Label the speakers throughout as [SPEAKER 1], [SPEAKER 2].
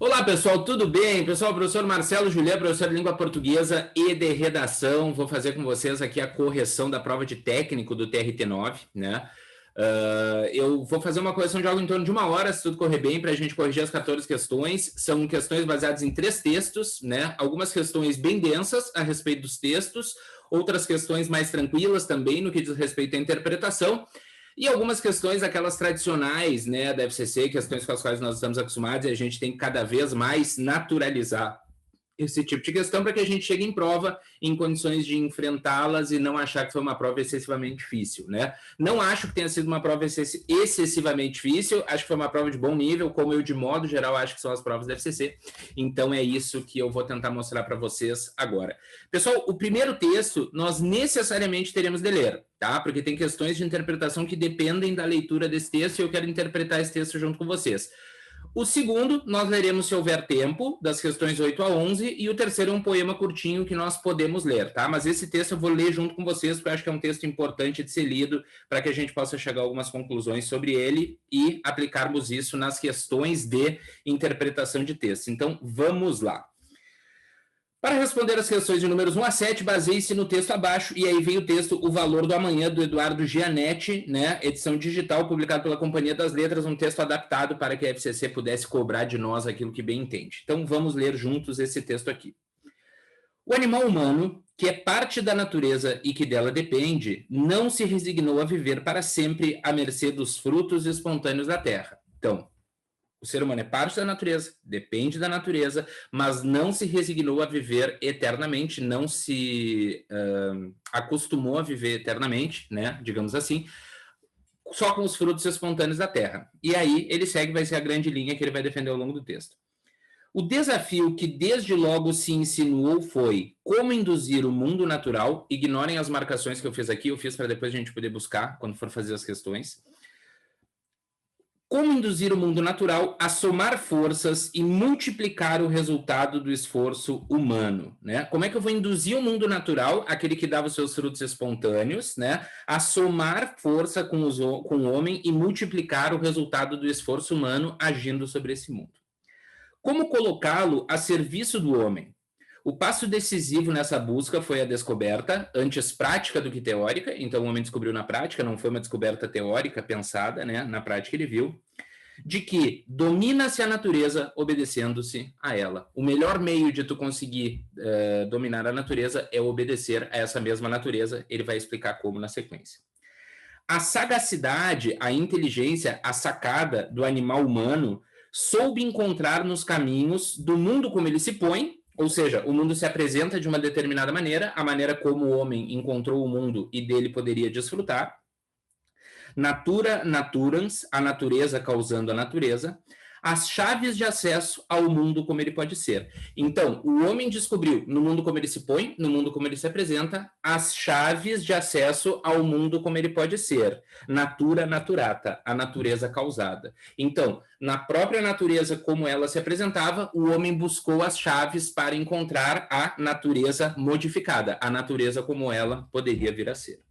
[SPEAKER 1] Olá, pessoal, tudo bem? Pessoal, professor Marcelo Julián, professor de língua portuguesa e de redação. Vou fazer com vocês aqui a correção da prova de técnico do TRT9, né? Eu vou fazer uma correção de algo em torno de 1 hora, se tudo correr bem, para a gente corrigir as 14 questões. São questões baseadas em 3 textos, né? Algumas questões bem densas a respeito dos textos, outras questões mais tranquilas também no que diz respeito à interpretação. E algumas questões, aquelas tradicionais, né, da FCC, questões com as quais nós estamos acostumados, e a gente tem que cada vez mais naturalizar esse tipo de questão para que a gente chegue em prova em condições de enfrentá-las e não achar que foi uma prova excessivamente difícil, né? Não acho que tenha sido uma prova excessivamente difícil, acho que foi uma prova de bom nível, como eu, de modo geral, acho que são as provas da FCC. Então, é isso que eu vou tentar mostrar para vocês agora. Pessoal, o primeiro texto, nós necessariamente teremos de ler, tá? Porque tem questões de interpretação que dependem da leitura desse texto e eu quero interpretar esse texto junto com vocês. O segundo, nós leremos se houver tempo, das questões 8 a 11, e o terceiro é um poema curtinho que nós podemos ler, tá? Mas esse texto eu vou ler junto com vocês, porque eu acho que é um texto importante de ser lido, para que a gente possa chegar a algumas conclusões sobre ele e aplicarmos isso nas questões de interpretação de texto. Então, vamos lá. Para responder as questões de números 1 a 7, baseie-se no texto abaixo, e aí vem o texto O Valor do Amanhã, do Eduardo Gianetti, né? Edição digital, publicado pela Companhia das Letras, um texto adaptado para que a FCC pudesse cobrar de nós aquilo que bem entende. Então, vamos ler juntos esse texto aqui. O animal humano, que é parte da natureza e que dela depende, não se resignou a viver para sempre à mercê dos frutos espontâneos da terra. Então, o ser humano é parte da natureza, depende da natureza, mas não se resignou a viver eternamente, não se acostumou a viver eternamente, né, digamos assim, só com os frutos espontâneos da terra. E aí ele segue, vai ser a grande linha que ele vai defender ao longo do texto. O desafio que desde logo se insinuou foi como induzir o mundo natural, ignorem as marcações que eu fiz aqui, eu fiz para depois a gente poder buscar quando for fazer as questões, como induzir o mundo natural a somar forças e multiplicar o resultado do esforço humano, né? Como é que eu vou induzir o mundo natural, aquele que dava os seus frutos espontâneos, né, a somar força com o homem e multiplicar o resultado do esforço humano agindo sobre esse mundo? Como colocá-lo a serviço do homem? O passo decisivo nessa busca foi a descoberta, antes prática do que teórica, então o homem descobriu na prática, não foi uma descoberta teórica pensada, né? Na prática ele viu, de que domina-se a natureza obedecendo-se a ela. O melhor meio de tu conseguir dominar a natureza é obedecer a essa mesma natureza, ele vai explicar como na sequência. A sagacidade, a inteligência, a sacada do animal humano soube encontrar nos caminhos do mundo como ele se põe, ou seja, o mundo se apresenta de uma determinada maneira, a maneira como o homem encontrou o mundo e dele poderia desfrutar. Natura naturans, a natureza causando a natureza, as chaves de acesso ao mundo como ele pode ser. Então, o homem descobriu no mundo como ele se põe, no mundo como ele se apresenta, as chaves de acesso ao mundo como ele pode ser. Natura naturata, a natureza causada. Então, na própria natureza como ela se apresentava, o homem buscou as chaves para encontrar a natureza modificada, a natureza como ela poderia vir a ser.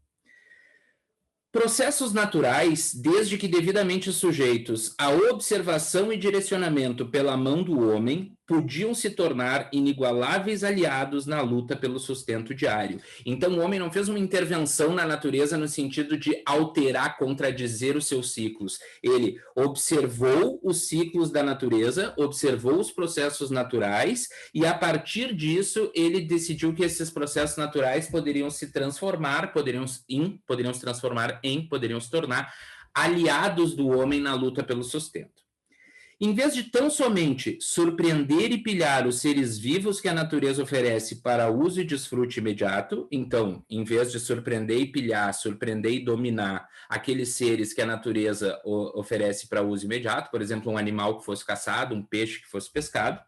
[SPEAKER 1] Processos naturais, desde que devidamente sujeitos à observação e direcionamento pela mão do homem, podiam se tornar inigualáveis aliados na luta pelo sustento diário. Então, o homem não fez uma intervenção na natureza no sentido de alterar, contradizer os seus ciclos. Ele observou os ciclos da natureza, observou os processos naturais, e a partir disso, ele decidiu que esses processos naturais poderiam se transformar, poderiam se tornar aliados do homem na luta pelo sustento. Em vez de tão somente surpreender e pilhar os seres vivos que a natureza oferece para uso e desfrute imediato, então, em vez de surpreender e pilhar, surpreender e dominar aqueles seres que a natureza oferece para uso imediato, por exemplo, um animal que fosse caçado, um peixe que fosse pescado,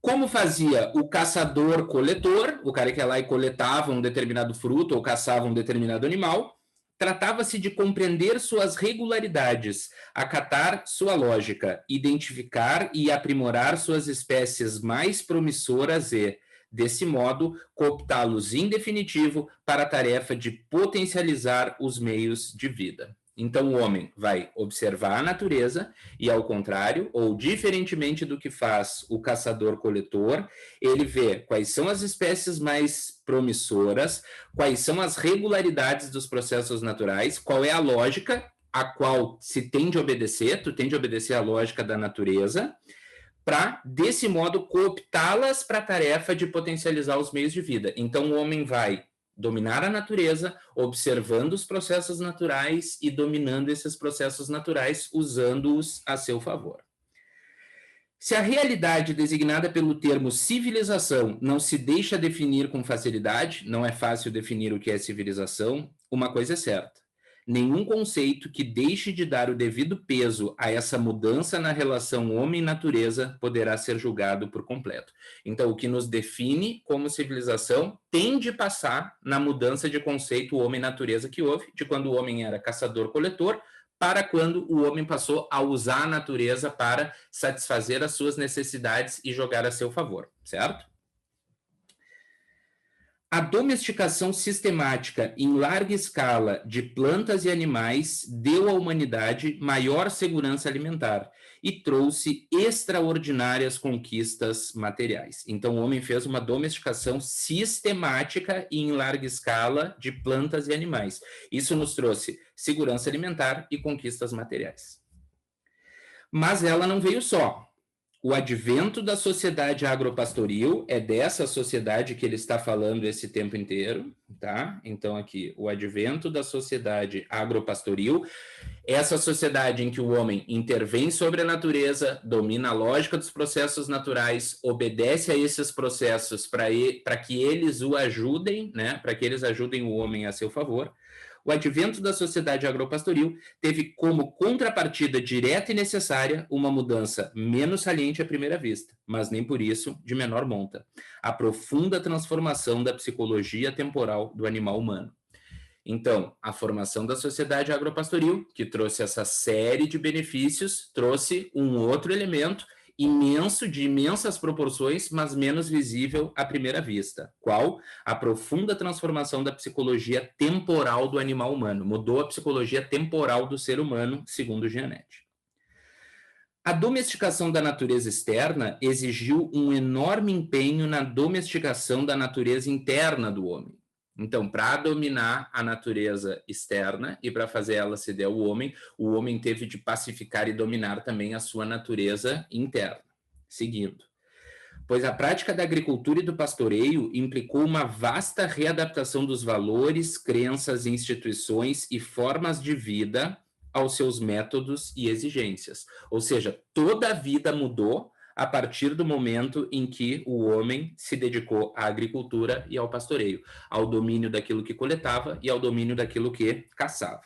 [SPEAKER 1] como fazia o caçador-coletor, o cara que ia lá e coletava um determinado fruto ou caçava um determinado animal, tratava-se de compreender suas regularidades, acatar sua lógica, identificar e aprimorar suas espécies mais promissoras e, desse modo, cooptá-los em definitivo para a tarefa de potencializar os meios de vida. Então, o homem vai observar a natureza e, ao contrário, ou diferentemente do que faz o caçador-coletor, ele vê quais são as espécies mais promissoras, quais são as regularidades dos processos naturais, qual é a lógica a qual se tende a obedecer, tu tende a obedecer a lógica da natureza, para, desse modo, cooptá-las para a tarefa de potencializar os meios de vida. Então, o homem vai dominar a natureza, observando os processos naturais e dominando esses processos naturais, usando-os a seu favor. Se a realidade designada pelo termo civilização não se deixa definir com facilidade, não é fácil definir o que é civilização, uma coisa é certa: nenhum conceito que deixe de dar o devido peso a essa mudança na relação homem-natureza poderá ser julgado por completo. Então, o que nos define como civilização tem de passar na mudança de conceito homem-natureza que houve, de quando o homem era caçador-coletor, para quando o homem passou a usar a natureza para satisfazer as suas necessidades e jogar a seu favor, certo? A domesticação sistemática em larga escala de plantas e animais deu à humanidade maior segurança alimentar e trouxe extraordinárias conquistas materiais. Então, o homem fez uma domesticação sistemática e em larga escala de plantas e animais. Isso nos trouxe segurança alimentar e conquistas materiais. Mas ela não veio só. O advento da sociedade agropastoril, é dessa sociedade que ele está falando esse tempo inteiro, tá? Então, aqui, o advento da sociedade agropastoril, essa sociedade em que o homem intervém sobre a natureza, domina a lógica dos processos naturais, obedece a esses processos para que eles o ajudem, né? Para que eles ajudem o homem a seu favor. O advento da sociedade agropastoril teve como contrapartida direta e necessária uma mudança menos saliente à primeira vista, mas nem por isso de menor monta: a profunda transformação da psicologia temporal do animal humano. Então, a formação da sociedade agropastoril, que trouxe essa série de benefícios, trouxe um outro elemento imenso, de imensas proporções, mas menos visível à primeira vista. Qual? A profunda transformação da psicologia temporal do animal humano. Mudou a psicologia temporal do ser humano, segundo Gianetti. A domesticação da natureza externa exigiu um enorme empenho na domesticação da natureza interna do homem. Então, para dominar a natureza externa e para fazer ela ceder ao homem, o homem teve de pacificar e dominar também a sua natureza interna. Seguindo. Pois a prática da agricultura e do pastoreio implicou uma vasta readaptação dos valores, crenças, instituições e formas de vida aos seus métodos e exigências. Ou seja, toda a vida mudou a partir do momento em que o homem se dedicou à agricultura e ao pastoreio, ao domínio daquilo que coletava e ao domínio daquilo que caçava.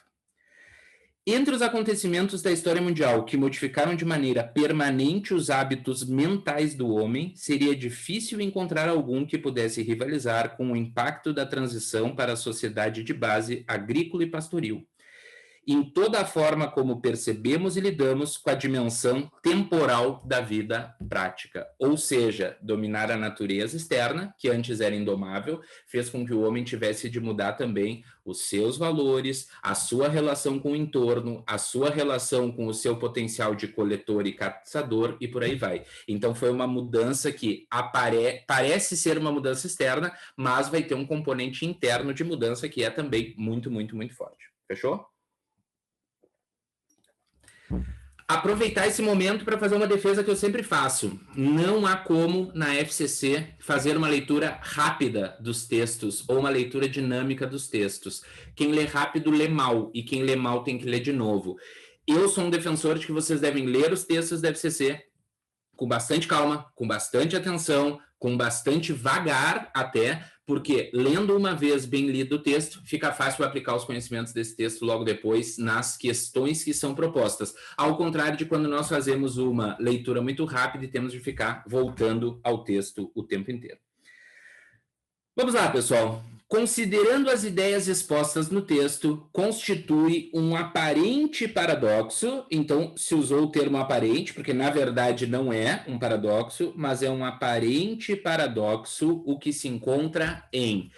[SPEAKER 1] Entre os acontecimentos da história mundial que modificaram de maneira permanente os hábitos mentais do homem, seria difícil encontrar algum que pudesse rivalizar com o impacto da transição para a sociedade de base agrícola e pastoril, em toda a forma como percebemos e lidamos com a dimensão temporal da vida prática. Ou seja, dominar a natureza externa, que antes era indomável, fez com que o homem tivesse de mudar também os seus valores, a sua relação com o entorno, a sua relação com o seu potencial de coletor e caçador, e por aí vai. Então foi uma mudança que parece ser uma mudança externa, mas vai ter um componente interno de mudança que é também muito, muito, muito forte. Fechou? Aproveitar esse momento para fazer uma defesa que eu sempre faço. Não há como, na FCC, fazer uma leitura rápida dos textos ou uma leitura dinâmica dos textos. Quem lê rápido lê mal, e quem lê mal tem que ler de novo. Eu sou um defensor de que vocês devem ler os textos da FCC com bastante calma, com bastante atenção, com bastante vagar até, porque lendo uma vez bem lido o texto, fica fácil aplicar os conhecimentos desse texto logo depois nas questões que são propostas. Ao contrário de quando nós fazemos uma leitura muito rápida e temos de ficar voltando ao texto o tempo inteiro. Vamos lá, pessoal. Considerando as ideias expostas no texto, constitui um aparente paradoxo. Então, se usou o termo aparente, porque na verdade não é um paradoxo, mas é um aparente paradoxo o que se encontra em...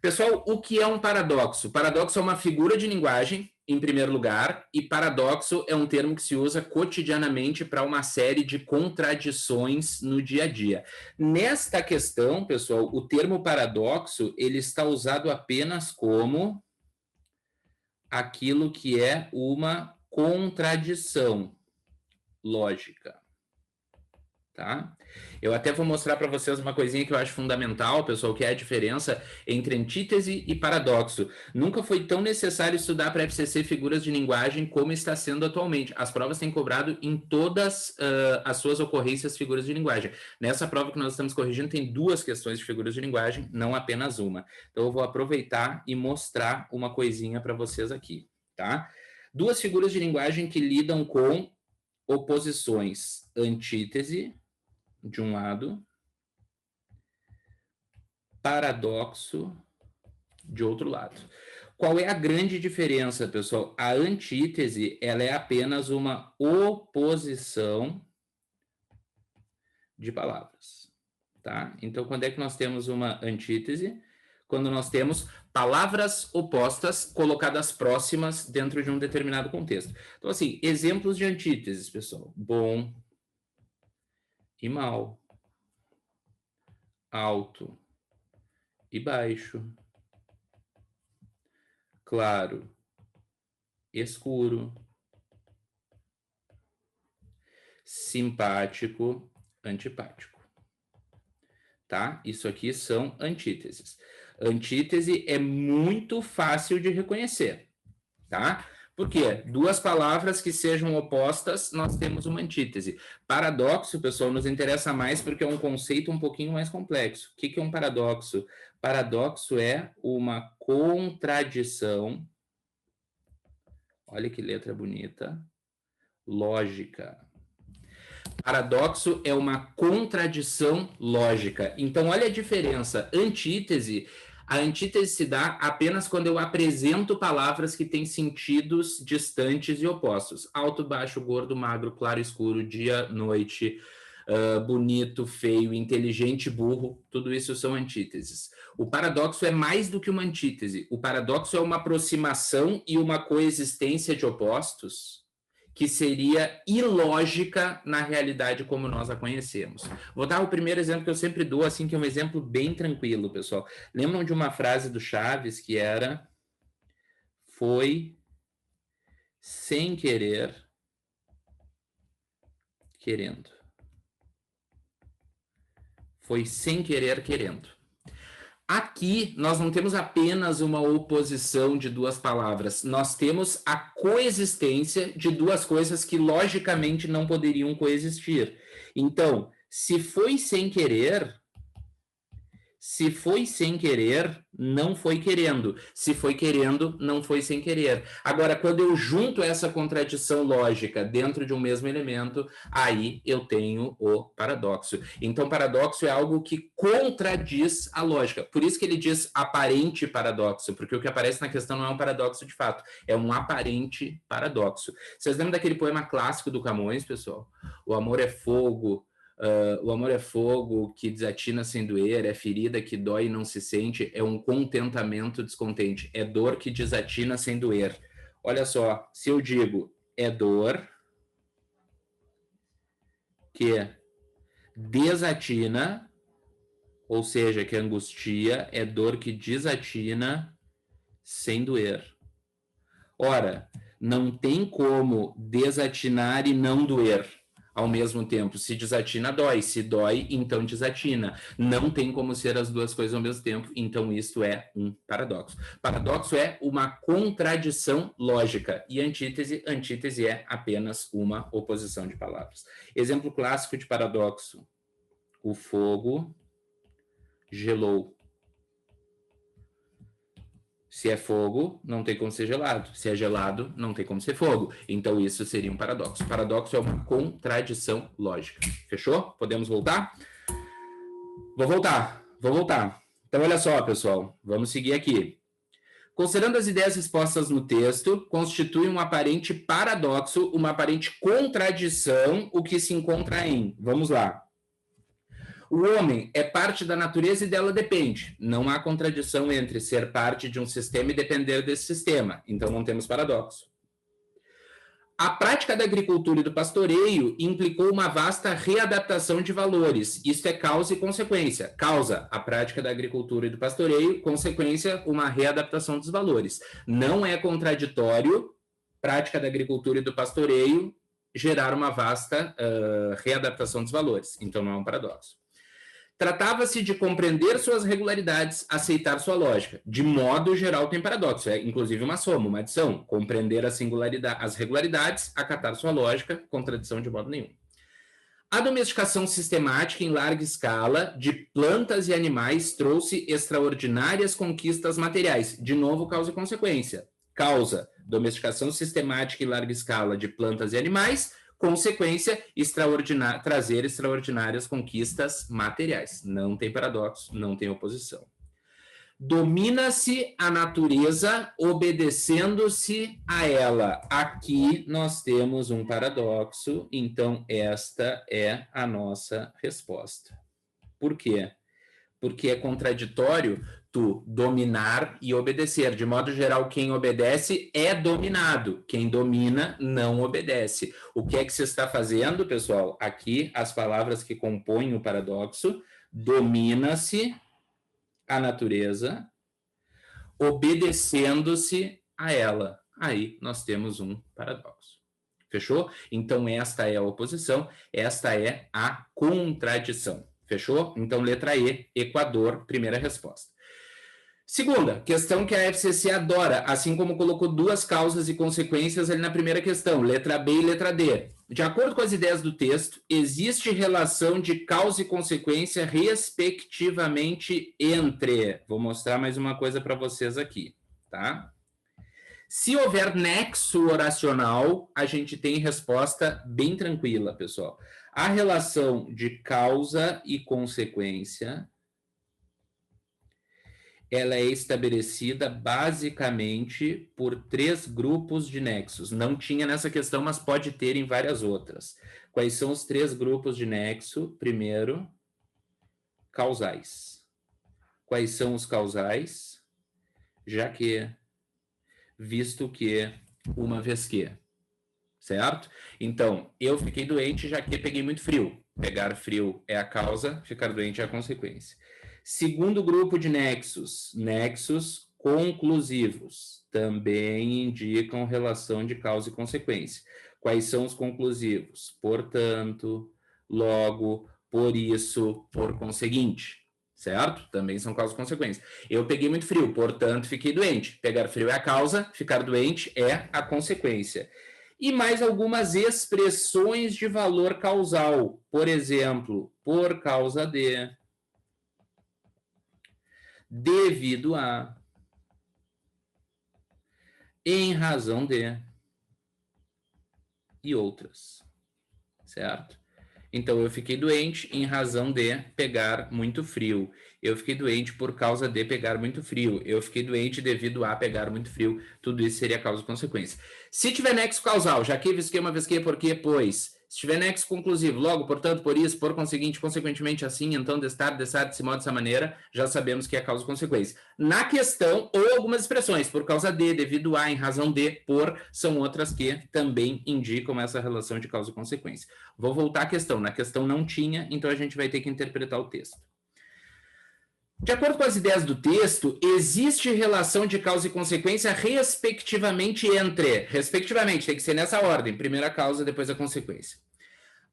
[SPEAKER 1] Pessoal, o que é um paradoxo? Paradoxo é uma figura de linguagem em primeiro lugar, e paradoxo é um termo que se usa cotidianamente para uma série de contradições no dia a dia. Nesta questão, pessoal, o termo paradoxo, ele está usado apenas como aquilo que é uma contradição lógica. Tá? Eu até vou mostrar para vocês uma coisinha que eu acho fundamental, pessoal, que é a diferença entre antítese e paradoxo. Nunca foi tão necessário estudar para FCC figuras de linguagem como está sendo atualmente. As provas têm cobrado em todas as suas ocorrências figuras de linguagem. Nessa prova que nós estamos corrigindo tem 2 questões de figuras de linguagem, não apenas uma. Então eu vou aproveitar e mostrar uma coisinha para vocês aqui. Tá? 2 figuras de linguagem que lidam com oposições: antítese de um lado, paradoxo de outro lado. Qual é a grande diferença, pessoal? A antítese, ela é apenas uma oposição de palavras, tá? Então, quando é que nós temos uma antítese? Quando nós temos palavras opostas colocadas próximas dentro de um determinado contexto. Então, assim, exemplos de antíteses, pessoal. Bom e mal, alto e baixo, claro, escuro, simpático, antipático. Tá? Isso aqui são antíteses. Antítese é muito fácil de reconhecer, tá? Por quê? 2 palavras que sejam opostas, nós temos uma antítese. Paradoxo, pessoal, nos interessa mais porque é um conceito um pouquinho mais complexo. O que é um paradoxo? Paradoxo é uma contradição, olha que letra bonita, lógica. Paradoxo é uma contradição lógica. Então, olha a diferença. Antítese, a antítese se dá apenas quando eu apresento palavras que têm sentidos distantes e opostos. Alto, baixo, gordo, magro, claro, escuro, dia, noite, bonito, feio, inteligente, burro. Tudo isso são antíteses. O paradoxo é mais do que uma antítese. O paradoxo é uma aproximação e uma coexistência de opostos que seria ilógica na realidade como nós a conhecemos. Vou dar o primeiro exemplo que eu sempre dou, assim, que é um exemplo bem tranquilo, pessoal. Lembram de uma frase do Chaves que era: foi sem querer, querendo. Foi sem querer, querendo. Aqui, nós não temos apenas uma oposição de 2 palavras, nós temos a coexistência de 2 coisas que logicamente não poderiam coexistir. Então, se foi sem querer, não foi querendo. Se foi querendo, não foi sem querer. Agora, quando eu junto essa contradição lógica dentro de um mesmo elemento, aí eu tenho o paradoxo. Então, paradoxo é algo que contradiz a lógica. Por isso que ele diz aparente paradoxo, porque o que aparece na questão não é um paradoxo de fato, é um aparente paradoxo. Vocês lembram daquele poema clássico do Camões, pessoal? O amor é fogo, o amor é fogo que desatina sem doer, é ferida que dói e não se sente, é um contentamento descontente, é dor que desatina sem doer. Olha só, se eu digo é dor que desatina, ou seja, que angustia, é dor que desatina sem doer. Ora, não tem como desatinar e não doer ao mesmo tempo. Se desatina, dói. Se dói, então desatina. Não tem como ser as 2 coisas ao mesmo tempo, então isto é um paradoxo. Paradoxo é uma contradição lógica e antítese é apenas uma oposição de palavras. Exemplo clássico de paradoxo: o fogo gelou. Se é fogo, não tem como ser gelado. Se é gelado, não tem como ser fogo. Então, isso seria um paradoxo. Paradoxo é uma contradição lógica. Fechou? Podemos voltar? Vou voltar. Então, olha só, pessoal. Vamos seguir aqui. Considerando as ideias expostas no texto, constitui um aparente paradoxo, uma aparente contradição, o que se encontra em... Vamos lá. O homem é parte da natureza e dela depende. Não há contradição entre ser parte de um sistema e depender desse sistema. Então, não temos paradoxo. A prática da agricultura e do pastoreio implicou uma vasta readaptação de valores. Isto é causa e consequência. Causa, a prática da agricultura e do pastoreio. Consequência, uma readaptação dos valores. Não é contraditório, prática da agricultura e do pastoreio, gerar uma vasta readaptação dos valores. Então, não é um paradoxo. Tratava-se de compreender suas regularidades, aceitar sua lógica. De modo geral, tem paradoxo. É, inclusive, uma soma, uma adição. Compreender as regularidades, acatar sua lógica, contradição de modo nenhum. A domesticação sistemática em larga escala de plantas e animais trouxe extraordinárias conquistas materiais. De novo, causa e consequência. Causa, domesticação sistemática em larga escala de plantas e animais. Consequência, trazer extraordinárias conquistas materiais. Não tem paradoxo, não tem oposição. Domina-se a natureza obedecendo-se a ela. Aqui nós temos um paradoxo, então esta é a nossa resposta. Por quê? Porque é contraditório tu dominar e obedecer. De modo geral, quem obedece é dominado. Quem domina não obedece. O que é que se está fazendo, pessoal? Aqui, as palavras que compõem o paradoxo. Domina-se a natureza, obedecendo-se a ela. Aí nós temos um paradoxo. Fechou? Então, esta é a oposição, esta é a contradição. Fechou? Então, letra E, Equador, primeira resposta. Segunda, questão que a FCC adora, assim como colocou duas causas e consequências ali na primeira questão, letra B e letra D. De acordo com as ideias do texto, existe relação de causa e consequência respectivamente entre... Vou mostrar mais uma coisa para vocês aqui, tá? Se houver nexo oracional, a gente tem resposta bem tranquila, pessoal. A relação de causa e consequência, ela é estabelecida basicamente por 3 grupos de nexos. Não tinha nessa questão, mas pode ter em várias outras. Quais são os 3 grupos de nexo? Primeiro, causais. Quais são os causais? Já que, visto que, uma vez que. Certo? Então, eu fiquei doente já que peguei muito frio. Pegar frio é a causa, ficar doente é a consequência. Segundo grupo de nexos, nexos conclusivos, também indicam relação de causa e consequência. Quais são os conclusivos? Portanto, logo, por isso, por conseguinte. Certo? Também são causa e consequência. Eu peguei muito frio, portanto, fiquei doente. Pegar frio é a causa, ficar doente é a consequência. E mais algumas expressões de valor causal. Por exemplo, por causa de, devido a, em razão de, e outras. Certo? Então, eu fiquei doente em razão de pegar muito frio. Eu fiquei doente por causa de pegar muito frio. Eu fiquei doente devido a pegar muito frio. Tudo isso seria causa e consequência. Se tiver nexo causal, já que, visto que, uma vez que, porque, pois. Se tiver nexo conclusivo, logo, portanto, por isso, por conseguinte, consequentemente, assim, então, destar, desse modo, dessa maneira, já sabemos que é causa e consequência. Na questão, ou algumas expressões, por causa de, devido a, em razão de, por, são outras que também indicam essa relação de causa e consequência. Vou voltar à questão. Na questão não tinha, então a gente vai ter que interpretar o texto. De acordo com as ideias do texto, existe relação de causa e consequência respectivamente entre... Respectivamente, tem que ser nessa ordem. Primeiro a causa, depois a consequência.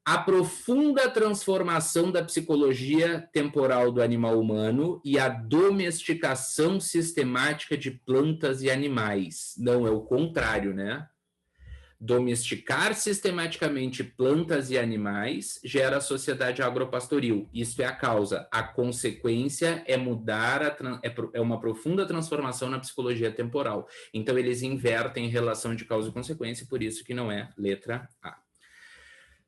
[SPEAKER 1] A profunda transformação da psicologia temporal do animal humano e a domesticação sistemática de plantas e animais. Não, é o contrário, né? Domesticar sistematicamente plantas e animais gera a sociedade agropastoril. Isso é a causa. A consequência é é uma profunda transformação na psicologia temporal. Então, eles invertem relação de causa e consequência, por isso que não é letra A.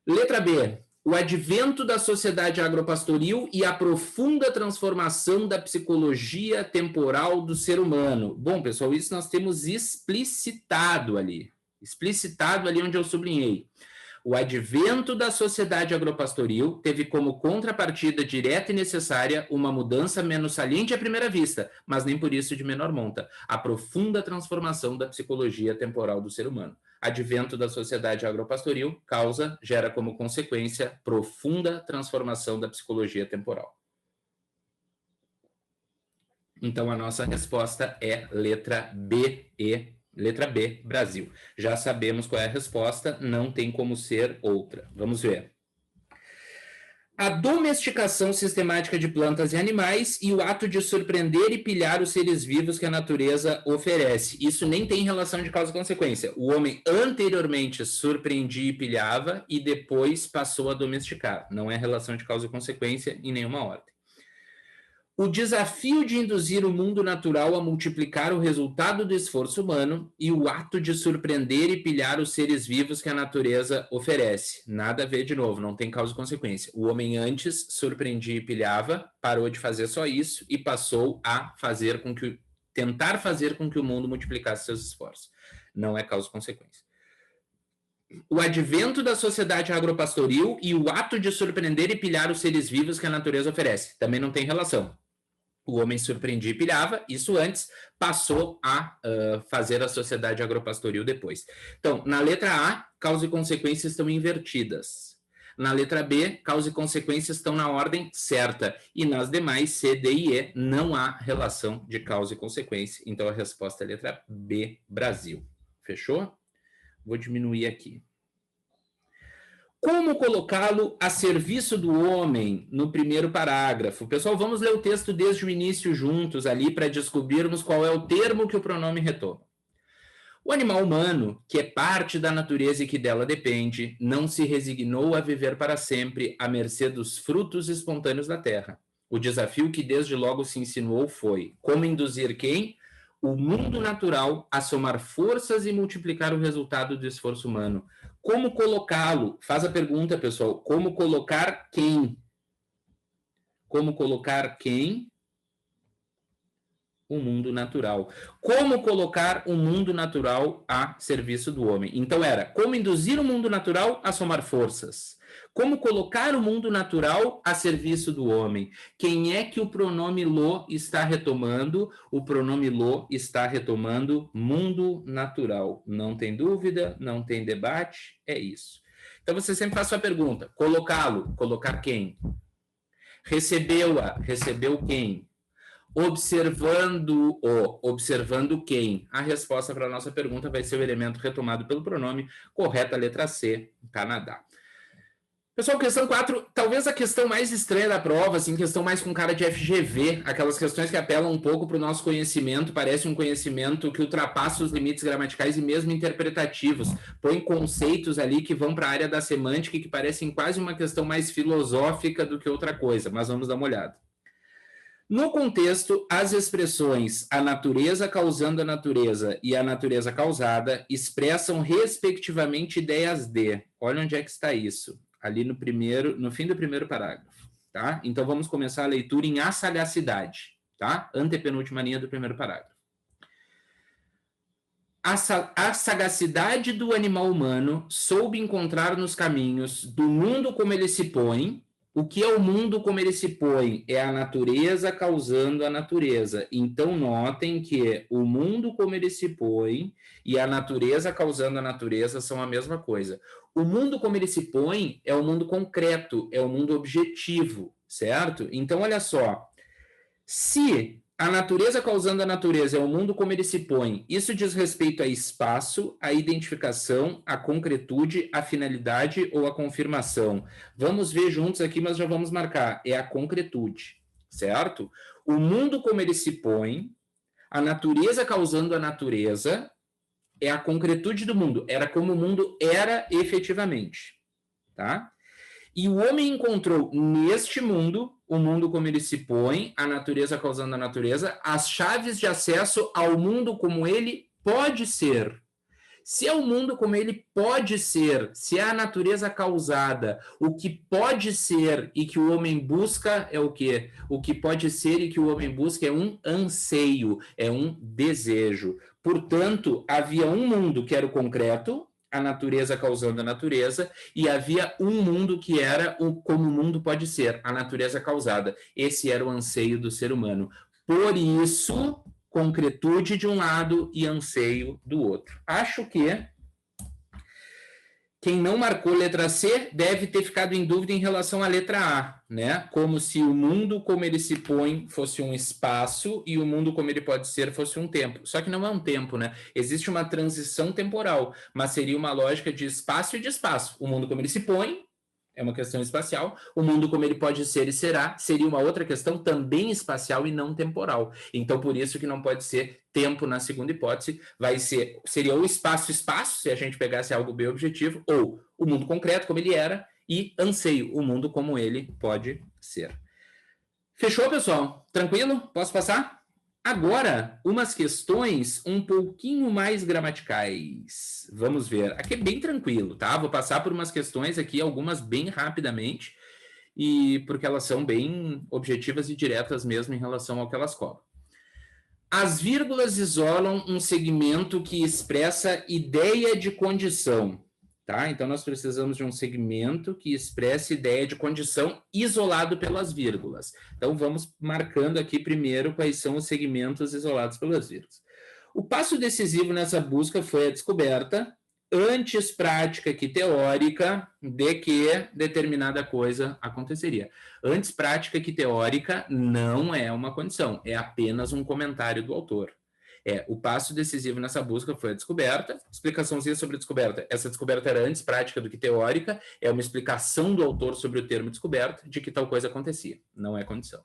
[SPEAKER 1] Letra B. O advento da sociedade agropastoril e a profunda transformação da psicologia temporal do ser humano. Bom, pessoal, isso nós temos explicitado ali onde eu sublinhei. O advento da sociedade agropastoril teve como contrapartida direta e necessária uma mudança menos saliente à primeira vista, mas nem por isso de menor monta, a profunda transformação da psicologia temporal do ser humano. Advento da sociedade agropastoril gera como consequência profunda transformação da psicologia temporal. Então, a nossa resposta é letra B, letra B, Brasil. Já sabemos qual é a resposta, não tem como ser outra. Vamos ver. A domesticação sistemática de plantas e animais e o ato de surpreender e pilhar os seres vivos que a natureza oferece. Isso nem tem relação de causa e consequência. O homem anteriormente surpreendia e pilhava e depois passou a domesticar. Não é relação de causa e consequência em nenhuma ordem. O desafio de induzir o mundo natural a multiplicar o resultado do esforço humano e o ato de surpreender e pilhar os seres vivos que a natureza oferece. Nada a ver de novo, não tem causa e consequência. O homem antes surpreendia e pilhava, parou de fazer só isso e passou a tentar fazer com que o mundo multiplicasse seus esforços. Não é causa e consequência. O advento da sociedade agropastoril e o ato de surpreender e pilhar os seres vivos que a natureza oferece. Também não tem relação. O homem surpreendia e pilhava, isso antes, passou a fazer a sociedade agropastoril depois. Então, na letra A, causa e consequência estão invertidas. Na letra B, causa e consequência estão na ordem certa. E nas demais, C, D e E, não há relação de causa e consequência. Então, a resposta é a letra B, Brasil. Fechou? Vou diminuir aqui. Como colocá-lo a serviço do homem no primeiro parágrafo? Pessoal, vamos ler o texto desde o início juntos ali para descobrirmos qual é o termo que o pronome retoma. O animal humano, que é parte da natureza e que dela depende, não se resignou a viver para sempre à mercê dos frutos espontâneos da terra. O desafio que desde logo se insinuou foi como induzir quem? O mundo natural a somar forças e multiplicar o resultado do esforço humano. Como colocá-lo? Faz a pergunta, pessoal. Como colocar quem? Como colocar quem? O mundo natural. Como colocar o mundo natural a serviço do homem? Então era como induzir o mundo natural a somar forças. Como colocar o mundo natural a serviço do homem? Quem é que o pronome lo está retomando? O pronome lo está retomando mundo natural. Não tem dúvida, não tem debate, é isso. Então você sempre faz sua pergunta. Colocá-lo, colocar quem? Recebeu-a, recebeu quem? Observando-o, observando quem? A resposta para a nossa pergunta vai ser o elemento retomado pelo pronome, correta, letra C, Canadá. Pessoal, questão 4, talvez a questão mais estranha da prova, assim, questão mais com cara de FGV, aquelas questões que apelam um pouco para o nosso conhecimento, parece um conhecimento que ultrapassa os limites gramaticais e mesmo interpretativos, põe conceitos ali que vão para a área da semântica e que parecem quase uma questão mais filosófica do que outra coisa, mas vamos dar uma olhada. No contexto, as expressões a natureza causando a natureza e a natureza causada expressam respectivamente ideias de. Olha onde é que está isso. Ali no fim do primeiro parágrafo, tá? Então vamos começar a leitura em a sagacidade, tá? Antepenúltima linha do primeiro parágrafo. A sagacidade do animal humano soube encontrar nos caminhos do mundo como ele se põe. O que é o mundo como ele se põe? É a natureza causando a natureza. Então, notem que o mundo como ele se põe e a natureza causando a natureza são a mesma coisa. O mundo como ele se põe é o mundo concreto, é o mundo objetivo, certo? Então, olha só. Se a natureza causando a natureza é o mundo como ele se põe, isso diz respeito a espaço, a identificação, a concretude, a finalidade ou a confirmação. Vamos ver juntos aqui, mas já vamos marcar. É a concretude, certo? O mundo como ele se põe, a natureza causando a natureza, é a concretude do mundo. Era como o mundo era efetivamente, tá? E o homem encontrou neste mundo, o mundo como ele se põe, a natureza causando a natureza, as chaves de acesso ao mundo como ele pode ser. Se é o mundo como ele pode ser, se é a natureza causada, o que pode ser e que o homem busca é o quê? O que pode ser e que o homem busca é um anseio, é um desejo. Portanto, havia um mundo que era o concreto, a natureza causando a natureza, e havia um mundo que era como o mundo pode ser, a natureza causada. Esse era o anseio do ser humano. Por isso, concretude de um lado e anseio do outro. Acho que quem não marcou letra C deve ter ficado em dúvida em relação à letra A, né? Como se o mundo como ele se põe fosse um espaço e o mundo como ele pode ser fosse um tempo. Só que não é um tempo, né? Existe uma transição temporal, mas seria uma lógica de espaço e de espaço. O mundo como ele se põe é uma questão espacial, o mundo como ele pode ser e será seria uma outra questão também espacial e não temporal. Então, por isso que não pode ser tempo na segunda hipótese, seria o espaço-espaço, se a gente pegasse algo bem objetivo, ou o mundo concreto como ele era, e anseio, o mundo como ele pode ser. Fechou, pessoal? Tranquilo? Posso passar? Agora, umas questões um pouquinho mais gramaticais. Vamos ver. Aqui é bem tranquilo, tá? Vou passar por umas questões aqui, algumas bem rapidamente, e porque elas são bem objetivas e diretas mesmo em relação ao que elas cobram. As vírgulas isolam um segmento que expressa ideia de condição, tá? Então, nós precisamos de um segmento que expresse ideia de condição isolado pelas vírgulas. Então, vamos marcando aqui primeiro quais são os segmentos isolados pelas vírgulas. O passo decisivo nessa busca foi a descoberta, antes prática que teórica, de que determinada coisa aconteceria. Antes prática que teórica não é uma condição, é apenas um comentário do autor. O passo decisivo nessa busca foi a descoberta. Explicaçãozinha sobre a descoberta. Essa descoberta era antes prática do que teórica, é uma explicação do autor sobre o termo descoberta, de que tal coisa acontecia, não é condição.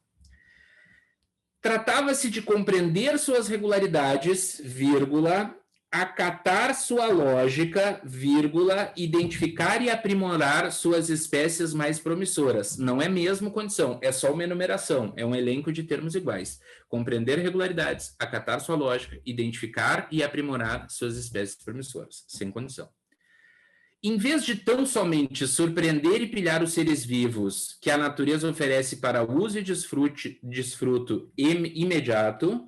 [SPEAKER 1] Tratava-se de compreender suas regularidades, vírgula, acatar sua lógica, vírgula, identificar e aprimorar suas espécies mais promissoras. Não é mesmo condição, é só uma enumeração, é um elenco de termos iguais. Compreender regularidades, acatar sua lógica, identificar e aprimorar suas espécies promissoras, sem condição. Em vez de tão somente surpreender e pilhar os seres vivos que a natureza oferece para uso e desfruto imediato,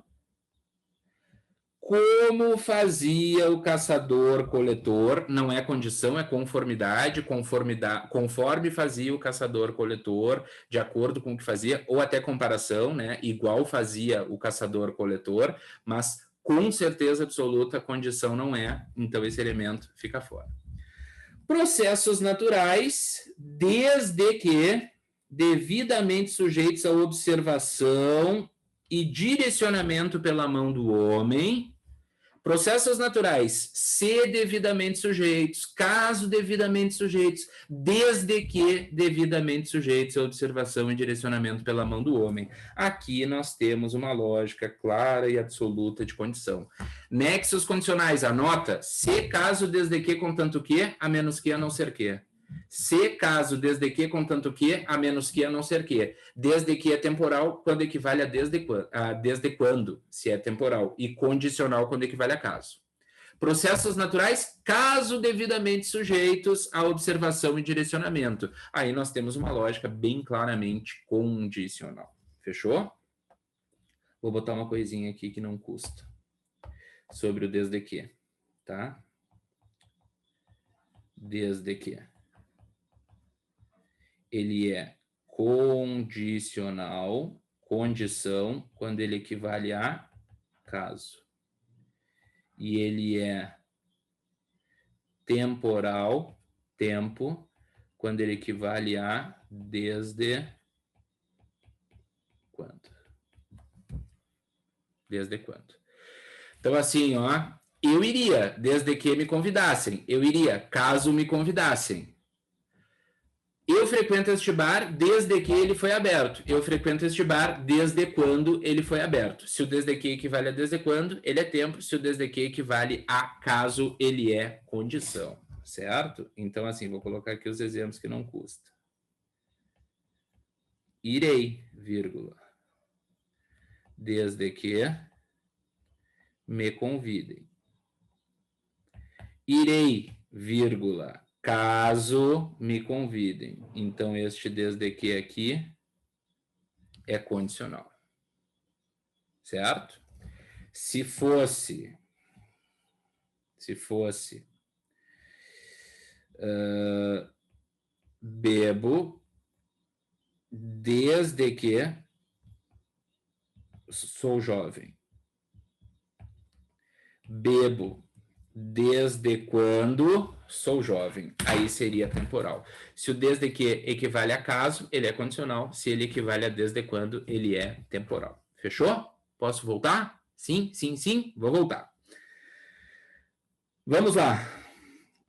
[SPEAKER 1] como fazia o caçador-coletor, não é condição, é conformidade, conforme fazia o caçador-coletor, de acordo com o que fazia, ou até comparação, né? Igual fazia o caçador-coletor, mas com certeza absoluta a condição não é, então esse elemento fica fora. Processos naturais, desde que devidamente sujeitos à observação e direcionamento pela mão do homem. Processos naturais, se devidamente sujeitos, caso devidamente sujeitos, desde que devidamente sujeitos à observação e direcionamento pela mão do homem. Aqui nós temos uma lógica clara e absoluta de condição. Nexos condicionais, anota, se, caso, desde que, contanto que, a menos que, a não ser que. Se, caso, desde que, contanto que, a menos que, a não ser que. Desde que é temporal, quando equivale a desde quando, se é temporal. E condicional, quando equivale a caso. Processos naturais, caso devidamente sujeitos à observação e direcionamento. Aí nós temos uma lógica bem claramente condicional. Fechou? Vou botar uma coisinha aqui que não custa. Sobre o desde que, tá? Desde que. Ele é condicional, condição, quando ele equivale a caso. E ele é temporal, tempo, quando ele equivale a desde quando. Desde quando. Então, assim, ó, eu iria, desde que me convidassem. Eu iria, caso me convidassem. Eu frequento este bar desde que ele foi aberto. Eu frequento este bar desde quando ele foi aberto. Se o desde que equivale a desde quando, ele é tempo. Se o desde que equivale a caso, ele é condição. Certo? Então, assim, vou colocar aqui os exemplos que não custa. Irei, vírgula. Desde que me convidem. Irei, vírgula. Caso me convidem. Então, este desde que aqui é condicional. Certo? Se fosse Bebo desde que sou jovem. Bebo desde quando sou jovem. Aí seria temporal. Se o desde que equivale a caso, ele é condicional. Se ele equivale a desde quando, ele é temporal. Fechou? Posso voltar? Sim, sim, sim. Vou voltar. Vamos lá.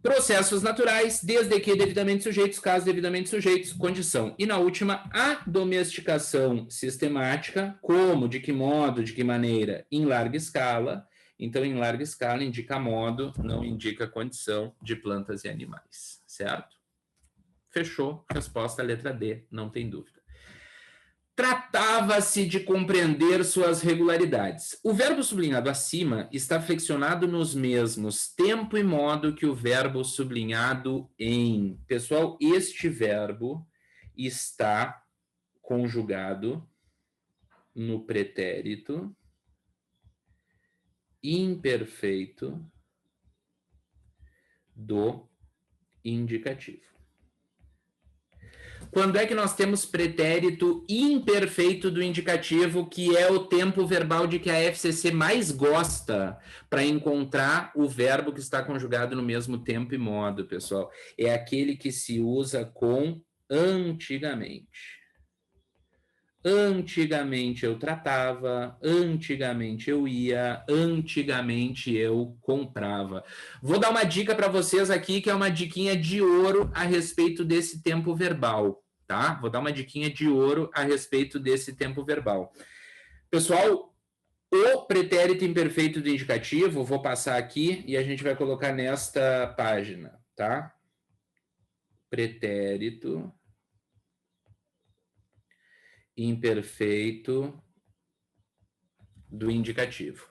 [SPEAKER 1] Processos naturais, desde que devidamente sujeitos, caso devidamente sujeitos, condição. E na última, a domesticação sistemática, como, de que modo, de que maneira, em larga escala. Então, em larga escala, indica modo, não indica condição de plantas e animais, certo? Fechou. Resposta à letra D, não tem dúvida. Tratava-se de compreender suas regularidades. O verbo sublinhado acima está flexionado nos mesmos tempo e modo que o verbo sublinhado em. Pessoal, este verbo está conjugado no pretérito imperfeito do indicativo. Quando é que nós temos pretérito imperfeito do indicativo, que é o tempo verbal de que a FCC mais gosta para encontrar o verbo que está conjugado no mesmo tempo e modo, pessoal? É aquele que se usa com antigamente. Antigamente eu tratava, antigamente eu ia, antigamente eu comprava. Vou dar uma dica para vocês aqui, que é uma diquinha de ouro a respeito desse tempo verbal, tá? Vou dar uma diquinha de ouro a respeito desse tempo verbal. Pessoal, o pretérito imperfeito do indicativo, vou passar aqui e a gente vai colocar nesta página, tá? Pretérito imperfeito do indicativo.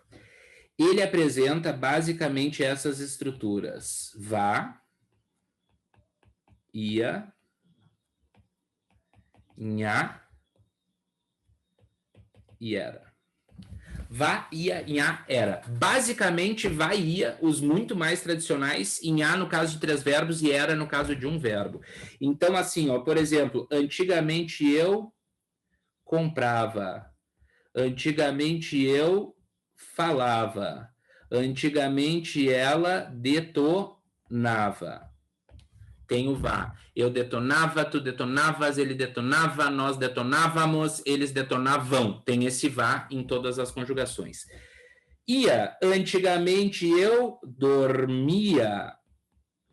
[SPEAKER 1] Ele apresenta basicamente essas estruturas: vá, ia, nha e era. Vá, ia, nha, era. Basicamente, vá e ia, os muito mais tradicionais, nha no caso de 3 verbos e era no caso de 1 verbo. Então, assim, ó, por exemplo, antigamente eu comprava. Antigamente eu falava. Antigamente ela detonava. Tem o vá. Eu detonava, tu detonavas, ele detonava, nós detonávamos, eles detonavam. Tem esse vá em todas as conjugações. Ia. Antigamente eu dormia.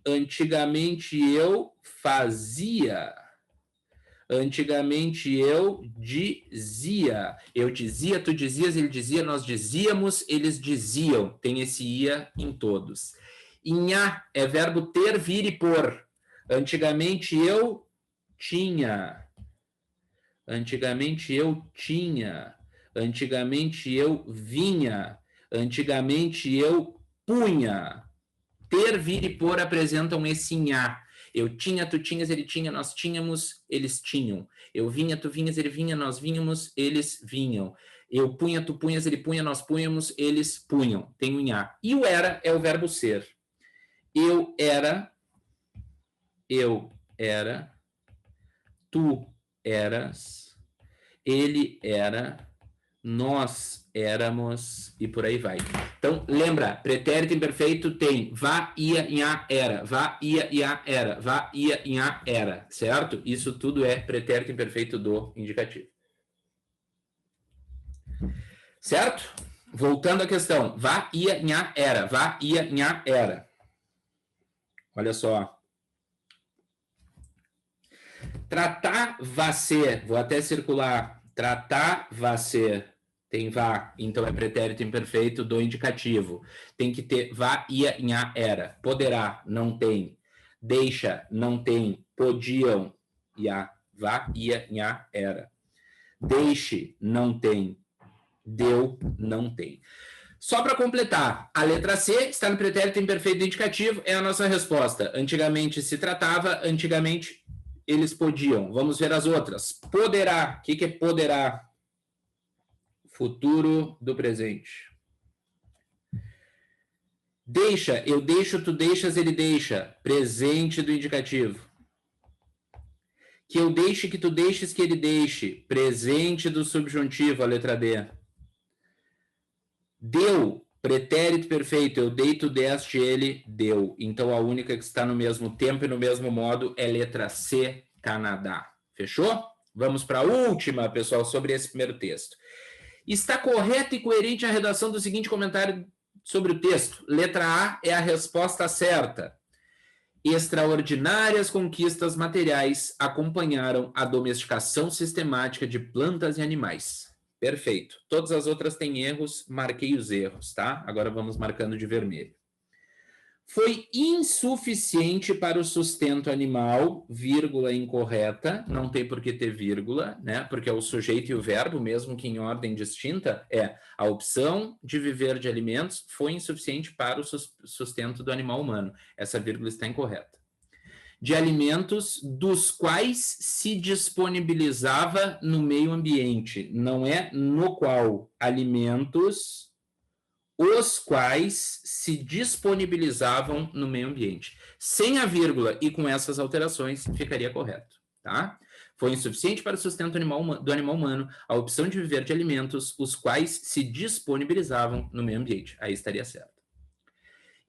[SPEAKER 1] Antigamente eu fazia. Antigamente eu dizia. Eu dizia, tu dizias, ele dizia, nós dizíamos, eles diziam. Tem esse ia em todos. Inhá é verbo ter, vir e pôr. Antigamente eu tinha. Antigamente eu tinha. Antigamente eu vinha. Antigamente eu punha. Ter, vir e pôr apresentam esse inhá. Eu tinha, tu tinhas, ele tinha, nós tínhamos, eles tinham. Eu vinha, tu vinhas, ele vinha, nós vínhamos, eles vinham. Eu punha, tu punhas, ele punha, nós punhamos, eles punham. Tem o nha. E o era é o verbo ser. Eu era, tu eras, ele era, nós éramos e por aí vai. Então, lembra, pretérito imperfeito tem vá, ia, nha, era. Vá, ia, nha, era. Vá, ia, nha, era. Certo? Isso tudo é pretérito imperfeito do indicativo. Certo? Voltando à questão. Vá, ia, nha, era. Vá, ia, nha, era. Olha só. Tratar, vá ser. Vou até circular. Tratar, vá ser. Tem vá, então é pretérito imperfeito do indicativo. Tem que ter vá, ia, nha, era. Poderá, não tem. Deixa, não tem. Podiam, ia. Vá, ia, nha, era. Deixe, não tem. Deu, não tem. Só para completar, a letra C está no pretérito imperfeito do indicativo, é a nossa resposta. Antigamente se tratava, antigamente eles podiam. Vamos ver as outras. Poderá, o que é poderá? Futuro do presente. Deixa, eu deixo, tu deixas, ele deixa. Presente do indicativo. Que eu deixe, que tu deixes, que ele deixe. Presente do subjuntivo, a letra D. Deu, pretérito perfeito. Eu dei, tu deste, ele deu. Então, a única que está no mesmo tempo e no mesmo modo é letra C, Canadá. Fechou? Vamos para a última, pessoal, sobre esse primeiro texto. Está correta e coerente a redação do seguinte comentário sobre o texto. Letra A é a resposta certa. Extraordinárias conquistas materiais acompanharam a domesticação sistemática de plantas e animais. Perfeito. Todas as outras têm erros, marquei os erros, tá? Agora vamos marcando de vermelho. Foi insuficiente para o sustento animal, vírgula incorreta, não tem por que ter vírgula, né? Porque é o sujeito e o verbo, mesmo que em ordem distinta, é a opção de viver de alimentos foi insuficiente para o sustento do animal humano. Essa vírgula está incorreta. De alimentos dos quais se disponibilizava no meio ambiente, não é no qual, alimentos os quais se disponibilizavam no meio ambiente. Sem a vírgula e com essas alterações, ficaria correto, tá? Foi insuficiente para o sustento do animal humano a opção de viver de alimentos, os quais se disponibilizavam no meio ambiente. Aí estaria certo.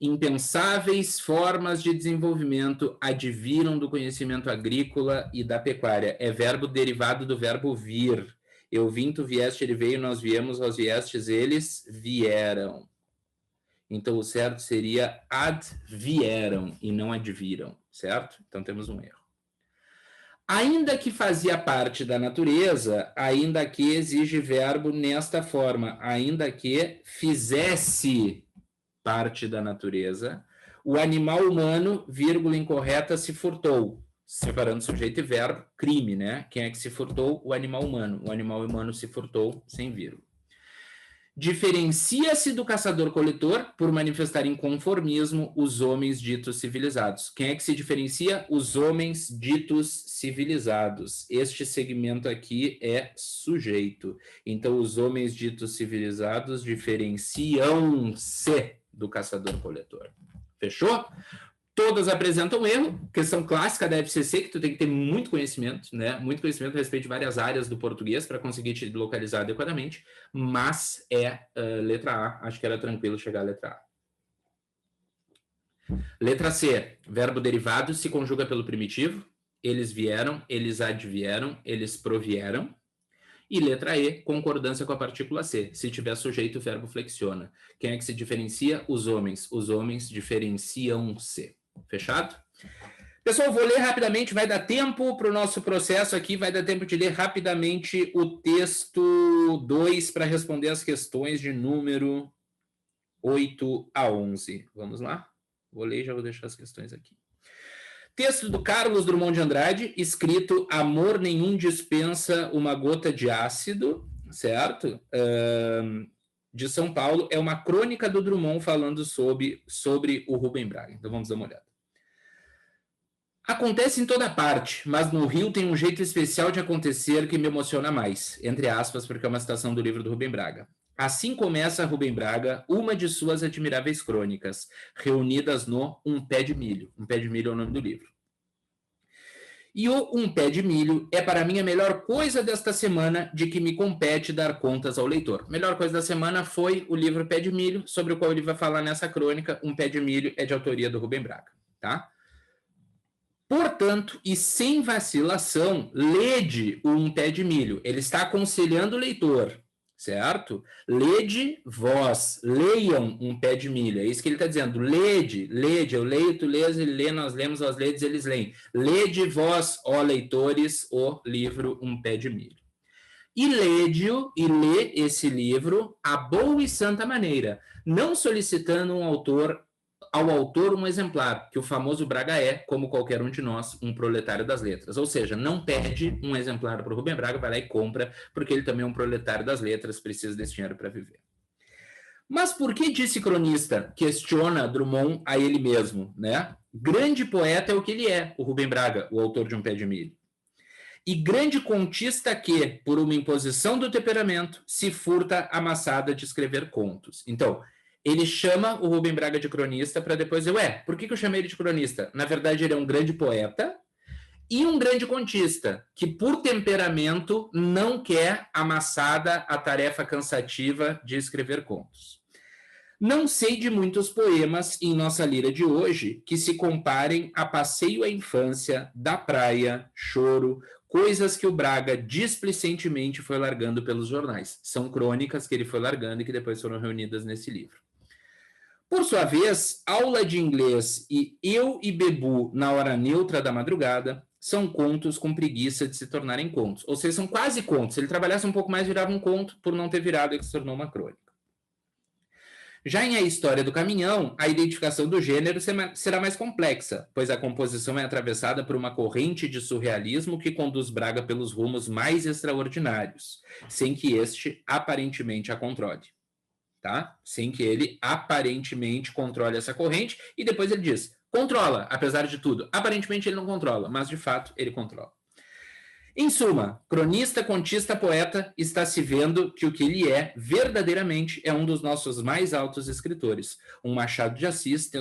[SPEAKER 1] Impensáveis formas de desenvolvimento adviram do conhecimento agrícola e da pecuária. É verbo derivado do verbo vir. Eu vim, tu vieste, ele veio, nós viemos, vós viestes, eles vieram. Então, o certo seria advieram e não adviram, certo? Então, temos um erro. Ainda que fazia parte da natureza, ainda que exige verbo nesta forma, ainda que fizesse parte da natureza, o animal humano, vírgula incorreta, se furtou. Separando sujeito e verbo, crime, né? Quem é que se furtou? O animal humano. O animal humano se furtou sem vírgula. Diferencia-se do caçador-coletor por manifestar inconformismo os homens ditos civilizados. Quem é que se diferencia? Os homens ditos civilizados. Este segmento aqui é sujeito. Então, os homens ditos civilizados diferenciam-se do caçador-coletor. Fechou? Todas apresentam erro, questão clássica da FCC, que tu tem que ter muito conhecimento, né? Muito conhecimento a respeito de várias áreas do português para conseguir te localizar adequadamente, mas letra A, acho que era tranquilo chegar à letra A. Letra C, verbo derivado se conjuga pelo primitivo, eles vieram, eles advieram, eles provieram. E letra E, concordância com a partícula C. Se tiver sujeito, o verbo flexiona. Quem é que se diferencia? Os homens diferenciam-se. Fechado? Pessoal, vou ler rapidamente, vai dar tempo para o nosso processo aqui, vai dar tempo de ler rapidamente o texto 2 para responder as questões de número 8 a 11. Vamos lá? Vou ler e já vou deixar as questões aqui. Texto do Carlos Drummond de Andrade, escrito Amor nenhum dispensa uma gota de ácido, certo? De São Paulo, é uma crônica do Drummond falando sobre o Rubem Braga. Então vamos dar uma olhada. Acontece em toda parte, mas no Rio tem um jeito especial de acontecer que me emociona mais, entre aspas, porque é uma citação do livro do Rubem Braga. Assim começa Rubem Braga, uma de suas admiráveis crônicas, reunidas no Um Pé de Milho. Um Pé de Milho é o nome do livro. E o Um Pé de Milho é para mim a melhor coisa desta semana de que me compete dar contas ao leitor. A melhor coisa da semana foi o livro Pé de Milho, sobre o qual ele vai falar nessa crônica. Um Pé de Milho é de autoria do Rubem Braga, tá? Portanto, e sem vacilação, lede o Um Pé de Milho. Ele está aconselhando o leitor, certo? Lede vós, leiam Um Pé de Milho. É isso que ele está dizendo. Lede, eu leio, tu lês, ele lê, nós lemos, vós ledes, eles leem. Lede vós, ó leitores, o livro Um Pé de Milho. E lede-o, e lê esse livro à boa e santa maneira, não solicitando ao autor um exemplar, que o famoso Braga é, como qualquer um de nós, um proletário das letras. Ou seja, não pede um exemplar para o Rubem Braga, vai lá e compra, porque ele também é um proletário das letras, precisa desse dinheiro para viver. Mas por que disse cronista? Questiona Drummond a ele mesmo, né? Grande poeta é o que ele é, o Rubem Braga, o autor de Um Pé de Milho. E grande contista que, por uma imposição do temperamento, se furta a maçada de escrever contos. Então, Ele chama o Rubem Braga de cronista para depois dizer, ué, por que eu chamei ele de cronista? Na verdade, ele é um grande poeta e um grande contista, que por temperamento não quer amassada a tarefa cansativa de escrever contos. Não sei de muitos poemas em nossa lira de hoje que se comparem a Passeio à Infância, Da Praia, Choro, coisas que o Braga displicentemente foi largando pelos jornais. São crônicas que ele foi largando e que depois foram reunidas nesse livro. Por sua vez, Aula de Inglês e Eu e Bebu na Hora Neutra da Madrugada são contos com preguiça de se tornarem contos. Ou seja, são quase contos. Se ele trabalhasse um pouco mais, virava um conto. Por não ter virado, ele se tornou uma crônica. Já em A História do Caminhão, a identificação do gênero será mais complexa, pois a composição é atravessada por uma corrente de surrealismo que conduz Braga pelos rumos mais extraordinários, sem que este aparentemente a controle. Tá? Sem que ele aparentemente controle essa corrente, e depois ele diz, controla, apesar de tudo. Aparentemente ele não controla, mas de fato ele controla. Em suma, cronista, contista, poeta, está se vendo que o que ele é, verdadeiramente, é um dos nossos mais altos escritores. Um Machado de Assis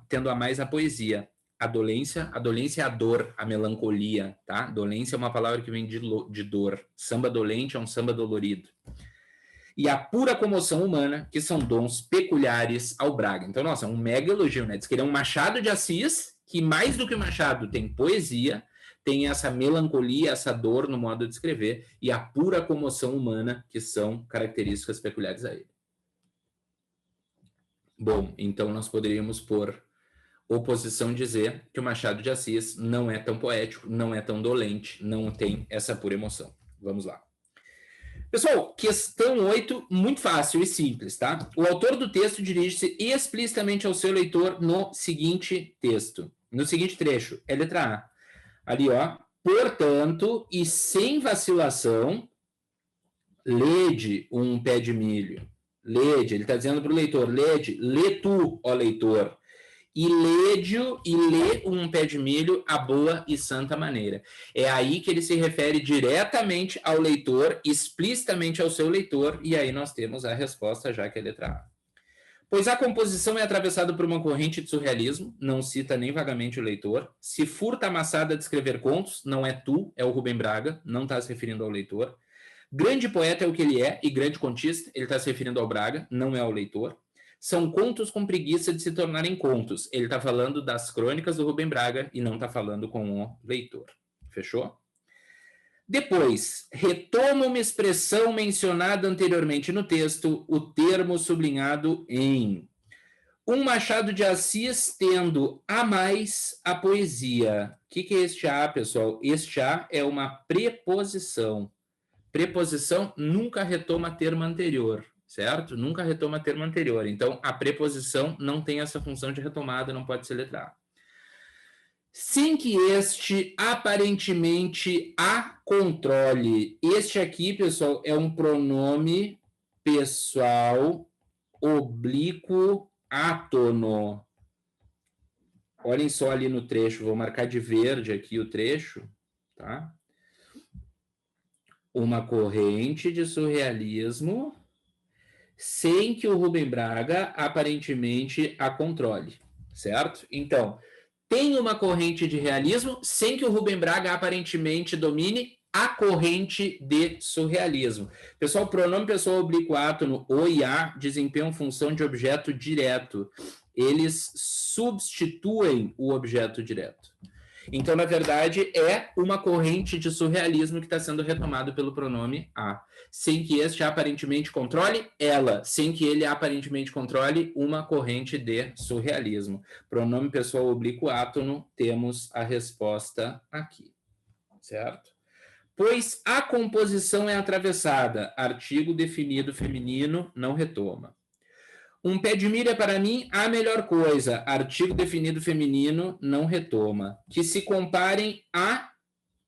[SPEAKER 1] tendo a mais a poesia. A dolência é a dor, a melancolia, tá? Dolência é uma palavra que vem de dor. Samba dolente é um samba dolorido. E a pura comoção humana, que são dons peculiares ao Braga. Então, nossa, é um mega elogio, né? Diz que ele é um Machado de Assis, que mais do que o Machado tem poesia, tem essa melancolia, essa dor no modo de escrever, e a pura comoção humana, que são características peculiares a ele. Bom, então nós poderíamos, por oposição, dizer que o Machado de Assis não é tão poético, não é tão dolente, não tem essa pura emoção. Vamos lá. Pessoal, questão 8, muito fácil e simples, tá? O autor do texto dirige-se explicitamente ao seu leitor no seguinte texto, no seguinte trecho, é letra A. Ali, ó, portanto, e sem vacilação, lede um pé de milho. Lede, ele está dizendo para o leitor, lede, lê tu, ó leitor. E lede-o e lê um pé de milho à boa e santa maneira. É aí que ele se refere diretamente ao leitor, explicitamente ao seu leitor, e aí nós temos a resposta já que é a letra A. Pois a composição é atravessada por uma corrente de surrealismo, não cita nem vagamente o leitor. Se furta a maçada de escrever contos, não é tu, é o Rubem Braga, não está se referindo ao leitor. Grande poeta é o que ele é, e grande contista, ele está se referindo ao Braga, não é ao leitor. São contos com preguiça de se tornarem contos. Ele está falando das crônicas do Rubem Braga e não está falando com o leitor. Fechou? Depois, retoma uma expressão mencionada anteriormente no texto, o termo sublinhado em um Machado de Assis tendo a mais a poesia. O que é este A, pessoal? Este A é uma preposição. Preposição nunca retoma termo anterior, certo? Nunca retoma termo anterior. Então, a preposição não tem essa função de retomada, não pode ser letra A. Sem que este aparentemente a controle. Este aqui, pessoal, é um pronome pessoal oblíquo átono. Olhem só ali no trecho, vou marcar de verde aqui o trecho, tá? Uma corrente de surrealismo sem que o Rubem Braga aparentemente a controle, certo? Então, tem uma corrente de realismo sem que o Rubem Braga aparentemente domine a corrente de surrealismo. Pessoal, pronome pessoal oblíquo átono, o e a, desempenham função de objeto direto. Eles substituem o objeto direto. Então, na verdade, é uma corrente de surrealismo que está sendo retomado pelo pronome a, sem que este aparentemente controle ela, sem que ele aparentemente controle uma corrente de surrealismo. Pronome pessoal oblíquo átono, temos a resposta aqui, certo? Pois a composição é atravessada, artigo definido feminino, não retoma. Um pé de milho é para mim a melhor coisa. Artigo definido feminino, não retoma. Que se comparem a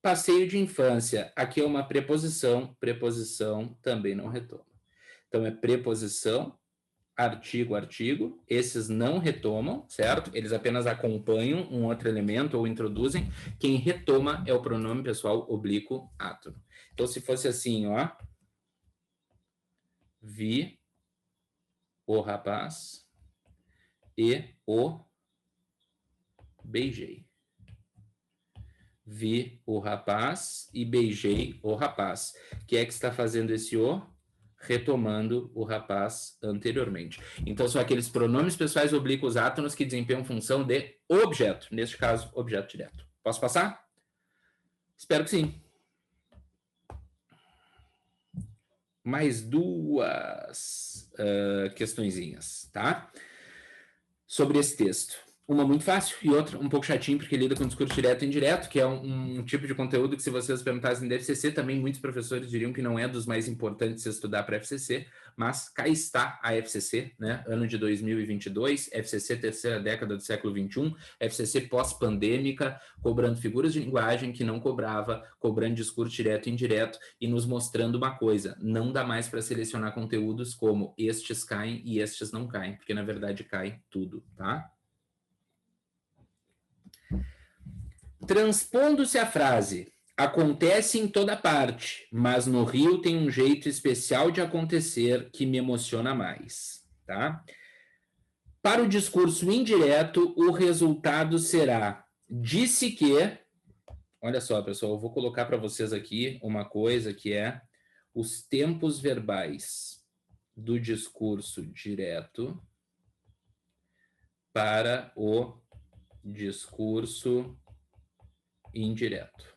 [SPEAKER 1] passeio de infância. Aqui é uma preposição, preposição também não retoma. Então é preposição, artigo, artigo. Esses não retomam, certo? Eles apenas acompanham um outro elemento ou introduzem. Quem retoma é o pronome pessoal oblíquo átono. Então se fosse assim, ó. Vi o rapaz e o beijei. Vi o rapaz e beijei o rapaz. Quem é que está fazendo esse o? Retomando o rapaz anteriormente. Então, são aqueles pronomes pessoais oblíquos átonos que desempenham função de objeto. Neste caso, objeto direto. Posso passar? Espero que sim. Mais duas questõezinhas, tá? Sobre esse texto. Uma muito fácil e outra um pouco chatinho, porque lida com discurso direto e indireto, que é um tipo de conteúdo que, se vocês perguntassem da FCC, também muitos professores diriam que não é dos mais importantes de estudar para a FCC, mas cá está a FCC, né? Ano de 2022, FCC terceira década do século XXI, FCC pós-pandêmica, cobrando figuras de linguagem que não cobrava, cobrando discurso direto e indireto e nos mostrando uma coisa: não dá mais para selecionar conteúdos como estes caem e estes não caem, porque na verdade cai tudo, tá? Transpondo-se a frase, acontece em toda parte, mas no Rio tem um jeito especial de acontecer que me emociona mais, tá? Para o discurso indireto, o resultado será: disse que... Olha só, pessoal, eu vou colocar para vocês aqui uma coisa que é os tempos verbais do discurso direto para o discurso indireto.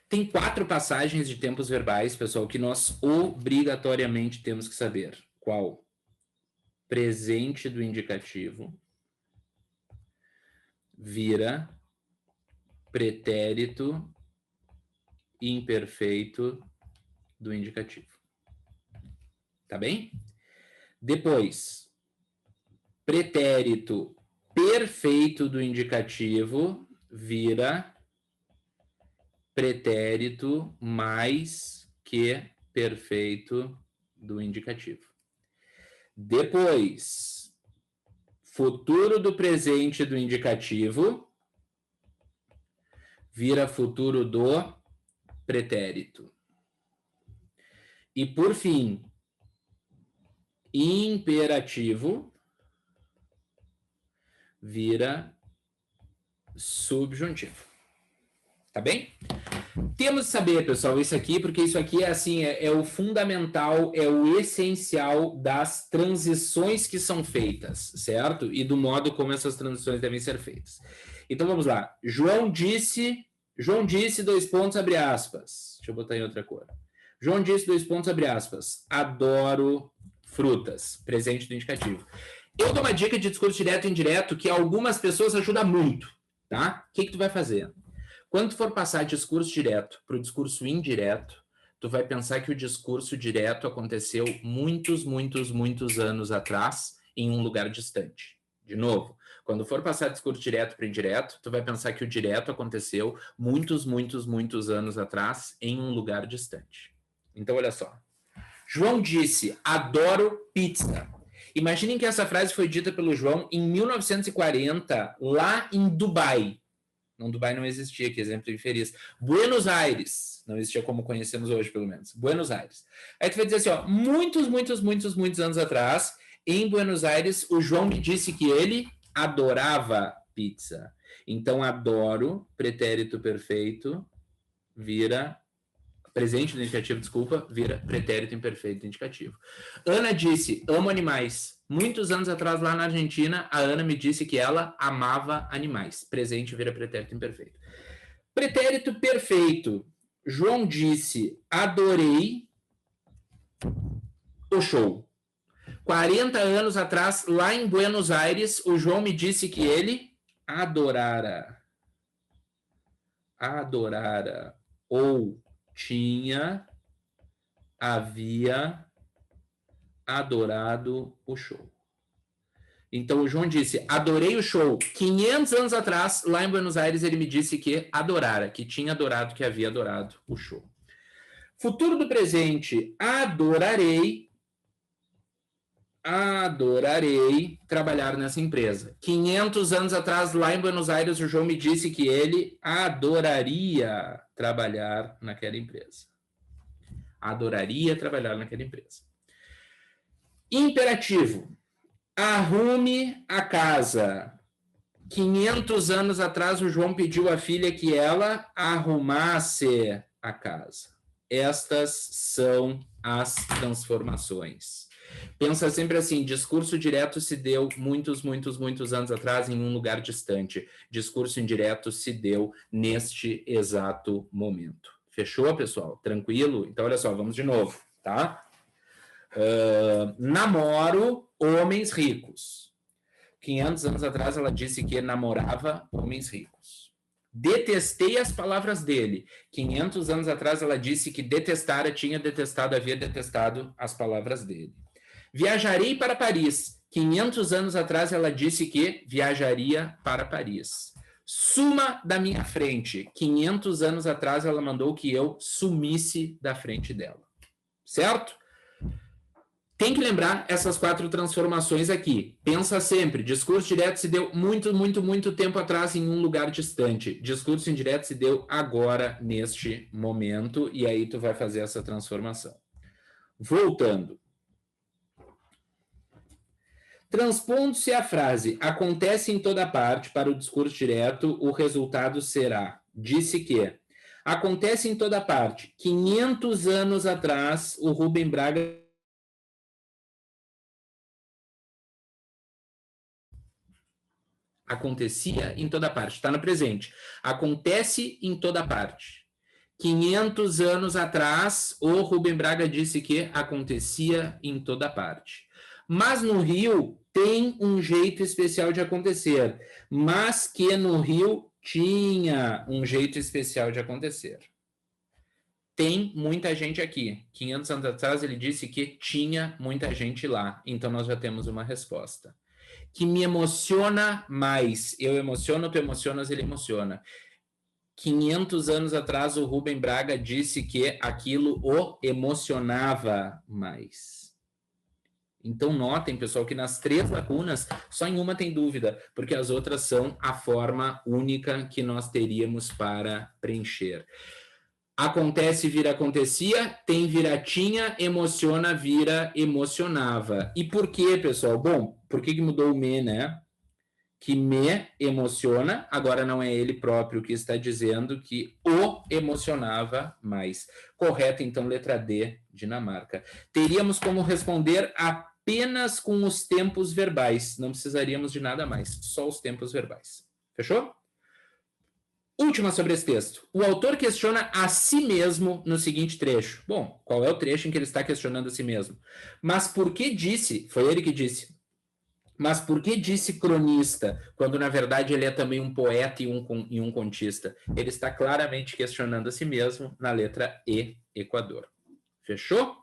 [SPEAKER 1] Tem 4 passagens de tempos verbais, pessoal, que nós obrigatoriamente temos que saber. Qual? Presente do indicativo vira pretérito imperfeito do indicativo. Tá bem? Depois, pretérito perfeito do indicativo vira pretérito mais que perfeito do indicativo. Depois, futuro do presente do indicativo vira futuro do pretérito. E, por fim, imperativo vira subjuntivo. Tá bem? Temos que saber, pessoal, isso aqui, porque isso aqui é assim, é o fundamental, é o essencial das transições que são feitas, certo? E do modo como essas transições devem ser feitas. Então, vamos lá. João disse, 2 pontos, abre aspas. Deixa eu botar em outra cor. João disse, 2 pontos, abre aspas. Adoro frutas. Presente do indicativo. Eu dou uma dica de discurso direto e indireto que algumas pessoas ajudam muito, tá? O que tu vai fazer? Quando tu for passar discurso direto para o discurso indireto, tu vai pensar que o discurso direto aconteceu muitos anos atrás em um lugar distante. De novo, quando for passar discurso direto para indireto, tu vai pensar que o direto aconteceu muitos anos atrás em um lugar distante. Então, olha só. João disse, adoro pizza. Imaginem que essa frase foi dita pelo João em 1940, lá em Dubai. Não, Dubai não existia, que exemplo infeliz. Buenos Aires, não existia como conhecemos hoje, pelo menos. Buenos Aires. Aí tu vai dizer assim, ó, muitos anos atrás, em Buenos Aires, o João me disse que ele adorava pizza. Então, adoro, pretérito perfeito, vira... Presente do indicativo, desculpa, vira pretérito imperfeito do indicativo. Ana disse, amo animais. Muitos anos atrás, lá na Argentina, a Ana me disse que ela amava animais. Presente vira pretérito imperfeito. Pretérito perfeito. João disse, adorei o show. 40 anos atrás, lá em Buenos Aires, o João me disse que ele adorara ou havia adorado o show. Então, o João disse, adorei o show. 500 anos atrás, lá em Buenos Aires, ele me disse que adorara, que tinha adorado, que havia adorado o show. Futuro do presente, adorarei trabalhar nessa empresa. 500 anos atrás, lá em Buenos Aires, o João me disse que ele adoraria trabalhar naquela empresa. Adoraria trabalhar naquela empresa. Imperativo. Arrume a casa. 500 anos atrás, o João pediu à filha que ela arrumasse a casa. Estas são as transformações. Pensa sempre assim, discurso direto se deu muitos anos atrás em um lugar distante. Discurso indireto se deu neste exato momento. Fechou, pessoal? Tranquilo? Então, olha só, vamos de novo, tá? Namoro homens ricos. 500 anos atrás, ela disse que namorava homens ricos. Detestei as palavras dele. 500 anos atrás, ela disse que havia detestado as palavras dele. Viajarei para Paris. 500 anos atrás, ela disse que viajaria para Paris. Suma da minha frente. 500 anos atrás, ela mandou que eu sumisse da frente dela. Certo? Tem que lembrar essas 4 transformações aqui. Pensa sempre, discurso direto se deu muito tempo atrás em um lugar distante. Discurso indireto se deu agora, neste momento, e aí tu vai fazer essa transformação. Voltando. Transpondo-se a frase acontece em toda parte para o discurso direto, o resultado será, disse que, acontece em toda parte. 500 anos atrás, o Rubem Braga acontecia em toda parte, está no presente. Acontece em toda parte. 500 anos atrás, o Rubem Braga disse que acontecia em toda parte. Mas no Rio tem um jeito especial de acontecer, mas que no Rio tinha um jeito especial de acontecer. Tem muita gente aqui. 500 anos atrás ele disse que tinha muita gente lá, então nós já temos uma resposta. Que me emociona mais. Eu emociono, tu emocionas, ele emociona. 500 anos atrás, o Rubem Braga disse que aquilo o emocionava mais. Então, notem, pessoal, que nas 3 lacunas, só em uma tem dúvida, porque as outras são a forma única que nós teríamos para preencher. Acontece, vira, acontecia, tem, vira, tinha, emociona, vira, emocionava. E por quê, pessoal? Bom, por que mudou o me, né? Que me emociona, agora não é ele próprio que está dizendo que o emocionava mais. Correto, então, letra D, Dinamarca. Teríamos como responder apenas com os tempos verbais, não precisaríamos de nada mais, só os tempos verbais. Fechou? Última sobre esse texto. O autor questiona a si mesmo no seguinte trecho. Bom, qual é o trecho em que ele está questionando a si mesmo? Mas por que disse, foi ele que disse, mas por que disse cronista, quando na verdade ele é também um poeta e um contista? Ele está claramente questionando a si mesmo na letra E, Equador. Fechou?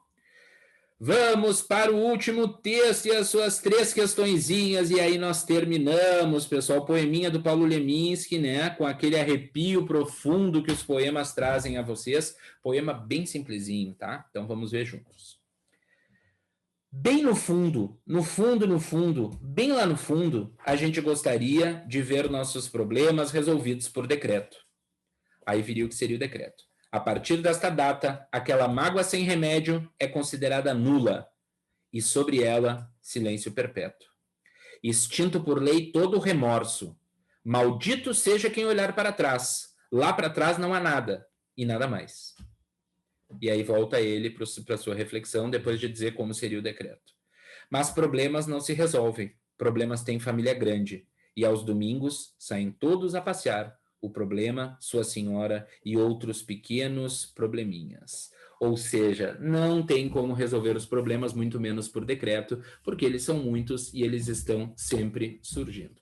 [SPEAKER 1] Vamos para o último texto e as suas 3 questõezinhas, e aí nós terminamos, pessoal. Poeminha do Paulo Leminski, né? Com aquele arrepio profundo que os poemas trazem a vocês. Poema bem simplesinho, tá? Então vamos ver juntos. Bem no fundo, bem lá no fundo, a gente gostaria de ver nossos problemas resolvidos por decreto. Aí viria o que seria o decreto. A partir desta data, aquela mágoa sem remédio é considerada nula, e sobre ela, silêncio perpétuo. Extinto por lei todo o remorso. Maldito seja quem olhar para trás. Lá para trás não há nada, e nada mais. E aí volta ele para a sua reflexão, depois de dizer como seria o decreto. Mas problemas não se resolvem. Problemas têm família grande. E aos domingos saem todos a passear. O problema, sua senhora e outros pequenos probleminhas. Ou seja, não tem como resolver os problemas, muito menos por decreto, porque eles são muitos e eles estão sempre surgindo.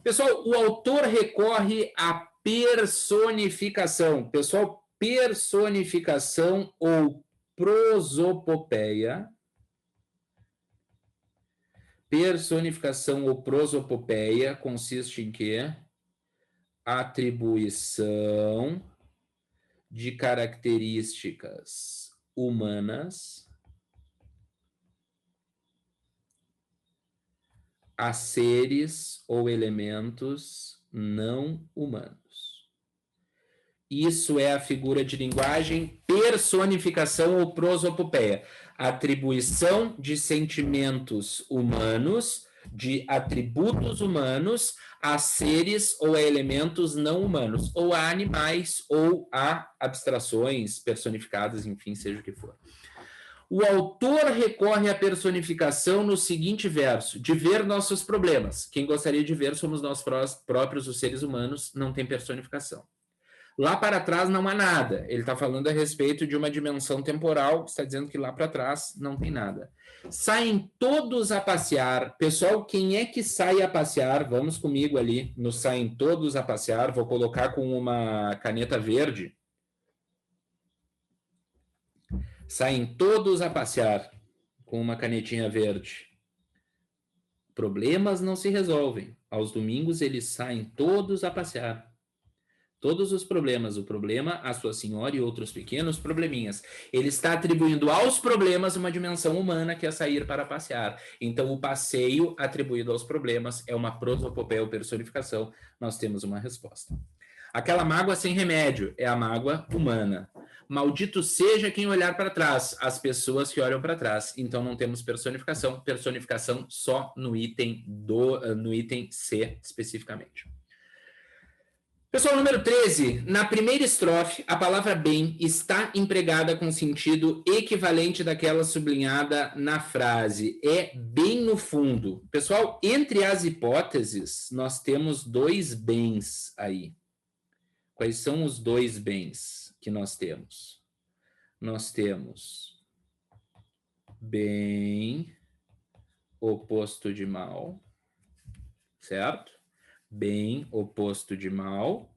[SPEAKER 1] Pessoal, o autor recorre à personificação. Pessoal, personificação ou prosopopeia. Personificação ou prosopopeia consiste em quê? Atribuição de características humanas a seres ou elementos não humanos. Isso é a figura de linguagem, personificação ou prosopopeia. Atribuição de sentimentos humanos, de atributos humanos a seres ou a elementos não humanos, ou a animais, ou a abstrações personificadas, enfim, seja o que for. O autor recorre à personificação no seguinte verso: de ver nossos problemas. Quem gostaria de ver somos nós próprios, os seres humanos, não tem personificação. Lá para trás não há nada. Ele está falando a respeito de uma dimensão temporal, está dizendo que lá para trás não tem nada. Saem todos a passear. Pessoal, quem é que sai a passear? Vamos comigo ali no Saem Todos a Passear. Vou colocar com uma caneta verde. Saem todos a passear com uma canetinha verde. Problemas não se resolvem. Aos domingos eles saem todos a passear. Todos os problemas, o problema, a sua senhora e outros pequenos probleminhas. Ele está atribuindo aos problemas uma dimensão humana que é sair para passear. Então, o passeio atribuído aos problemas é uma prosopopeia ou personificação. Nós temos uma resposta. Aquela mágoa sem remédio é a mágoa humana. Maldito seja quem olhar para trás, as pessoas que olham para trás. Então, não temos personificação. Personificação só no item C, especificamente. Pessoal, número 13, na primeira estrofe, a palavra bem está empregada com sentido equivalente daquela sublinhada na frase. É bem no fundo. Pessoal, entre as hipóteses, nós temos dois bens aí. Quais são os dois bens que nós temos? Nós temos bem, oposto de mal, certo? Bem, oposto de mal,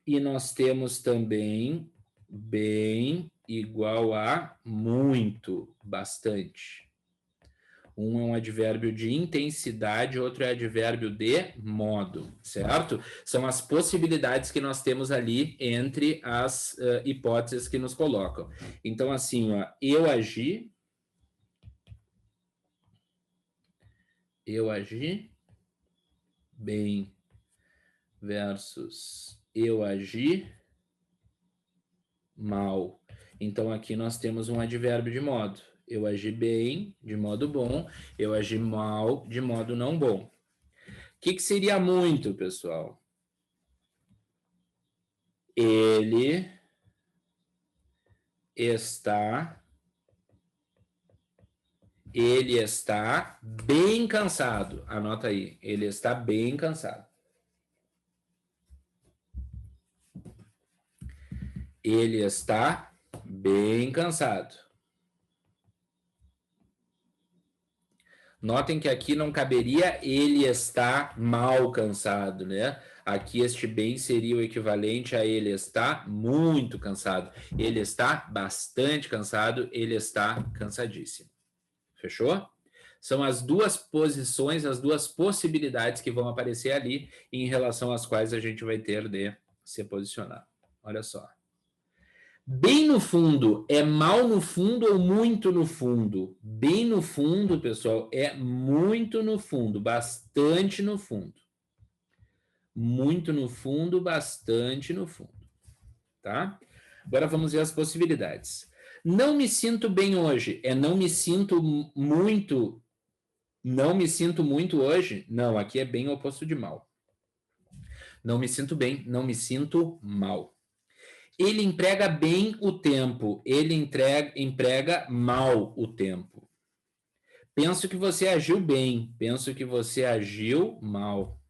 [SPEAKER 1] e nós temos também bem igual a muito, bastante. Um é um advérbio de intensidade, outro é advérbio de modo, certo? São as possibilidades que nós temos ali entre as hipóteses que nos colocam. Então, assim, ó, eu agi bem versus eu agi mal. Então, aqui nós temos um advérbio de modo. Eu agi bem, de modo bom. Eu agi mal, de modo não bom. O que seria muito, pessoal? Ele está bem cansado. Anota aí. Ele está bem cansado. Ele está bem cansado. Notem que aqui não caberia ele está mal cansado, né? Aqui este bem seria o equivalente a ele está muito cansado. Ele está bastante cansado, ele está cansadíssimo. Fechou? São as duas posições, as duas possibilidades que vão aparecer ali em relação às quais a gente vai ter de se posicionar. Olha só. Bem no fundo, é mal no fundo ou muito no fundo? Bem no fundo, pessoal, é muito no fundo, bastante no fundo. Muito no fundo, bastante no fundo. Tá? Agora vamos ver as possibilidades. Não me sinto bem hoje. É não me sinto muito. Não me sinto muito hoje? Não, aqui é bem o oposto de mal. Não me sinto bem, não me sinto mal. Ele emprega bem o tempo, ele emprega mal o tempo. Penso que você agiu bem, penso que você agiu mal.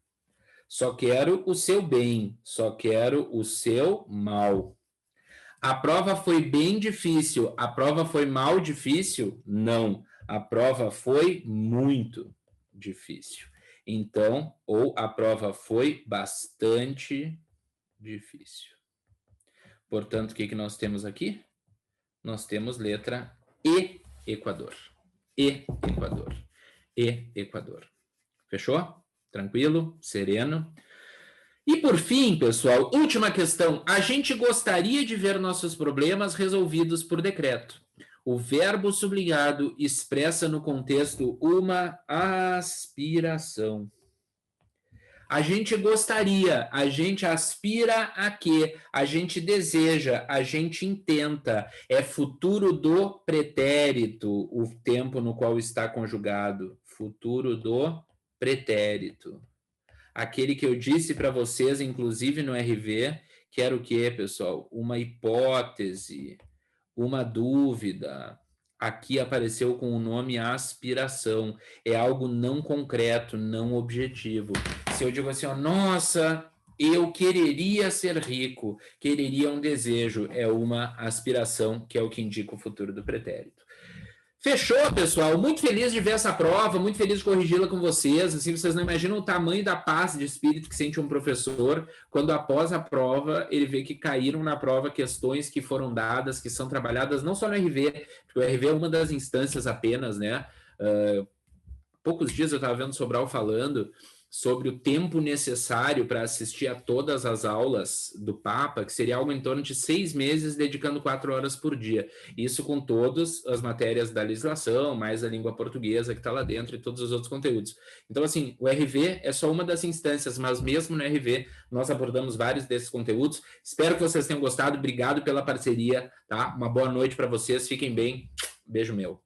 [SPEAKER 1] Só quero o seu bem, só quero o seu mal. A prova foi bem difícil, a prova foi mal difícil? Não, a prova foi muito difícil. Então, ou a prova foi bastante difícil. Portanto, o que nós temos aqui? Nós temos letra E, Equador. E, Equador. E, Equador. Fechou? Tranquilo? Sereno? E por fim, pessoal, última questão. A gente gostaria de ver nossos problemas resolvidos por decreto. O verbo sublinhado expressa no contexto uma aspiração. A gente gostaria, a gente aspira a quê? A gente deseja, a gente intenta. É futuro do pretérito, o tempo no qual está conjugado. Futuro do pretérito. Aquele que eu disse para vocês, inclusive no RV, que era o quê, pessoal? Uma hipótese, uma dúvida. Aqui apareceu com o nome aspiração. É algo não concreto, não objetivo. Se eu digo assim, ó, nossa, eu quereria ser rico, quereria um desejo, é uma aspiração, que é o que indica o futuro do pretérito. Fechou, pessoal. Muito feliz de ver essa prova, muito feliz de corrigi-la com vocês. Assim, vocês não imaginam o tamanho da paz de espírito que sente um professor quando, após a prova, ele vê que caíram na prova questões que foram dadas, que são trabalhadas não só no RV, porque o RV é uma das instâncias apenas, né? Poucos dias eu estava vendo Sobral falando sobre o tempo necessário para assistir a todas as aulas do Papa, que seria algo em torno de 6 meses, dedicando 4 horas por dia. Isso com todas as matérias da legislação, mais a língua portuguesa que está lá dentro e todos os outros conteúdos. Então, assim, o RV é só uma das instâncias, mas mesmo no RV nós abordamos vários desses conteúdos. Espero que vocês tenham gostado. Obrigado pela parceria, tá? Uma boa noite para vocês. Fiquem bem. Beijo meu.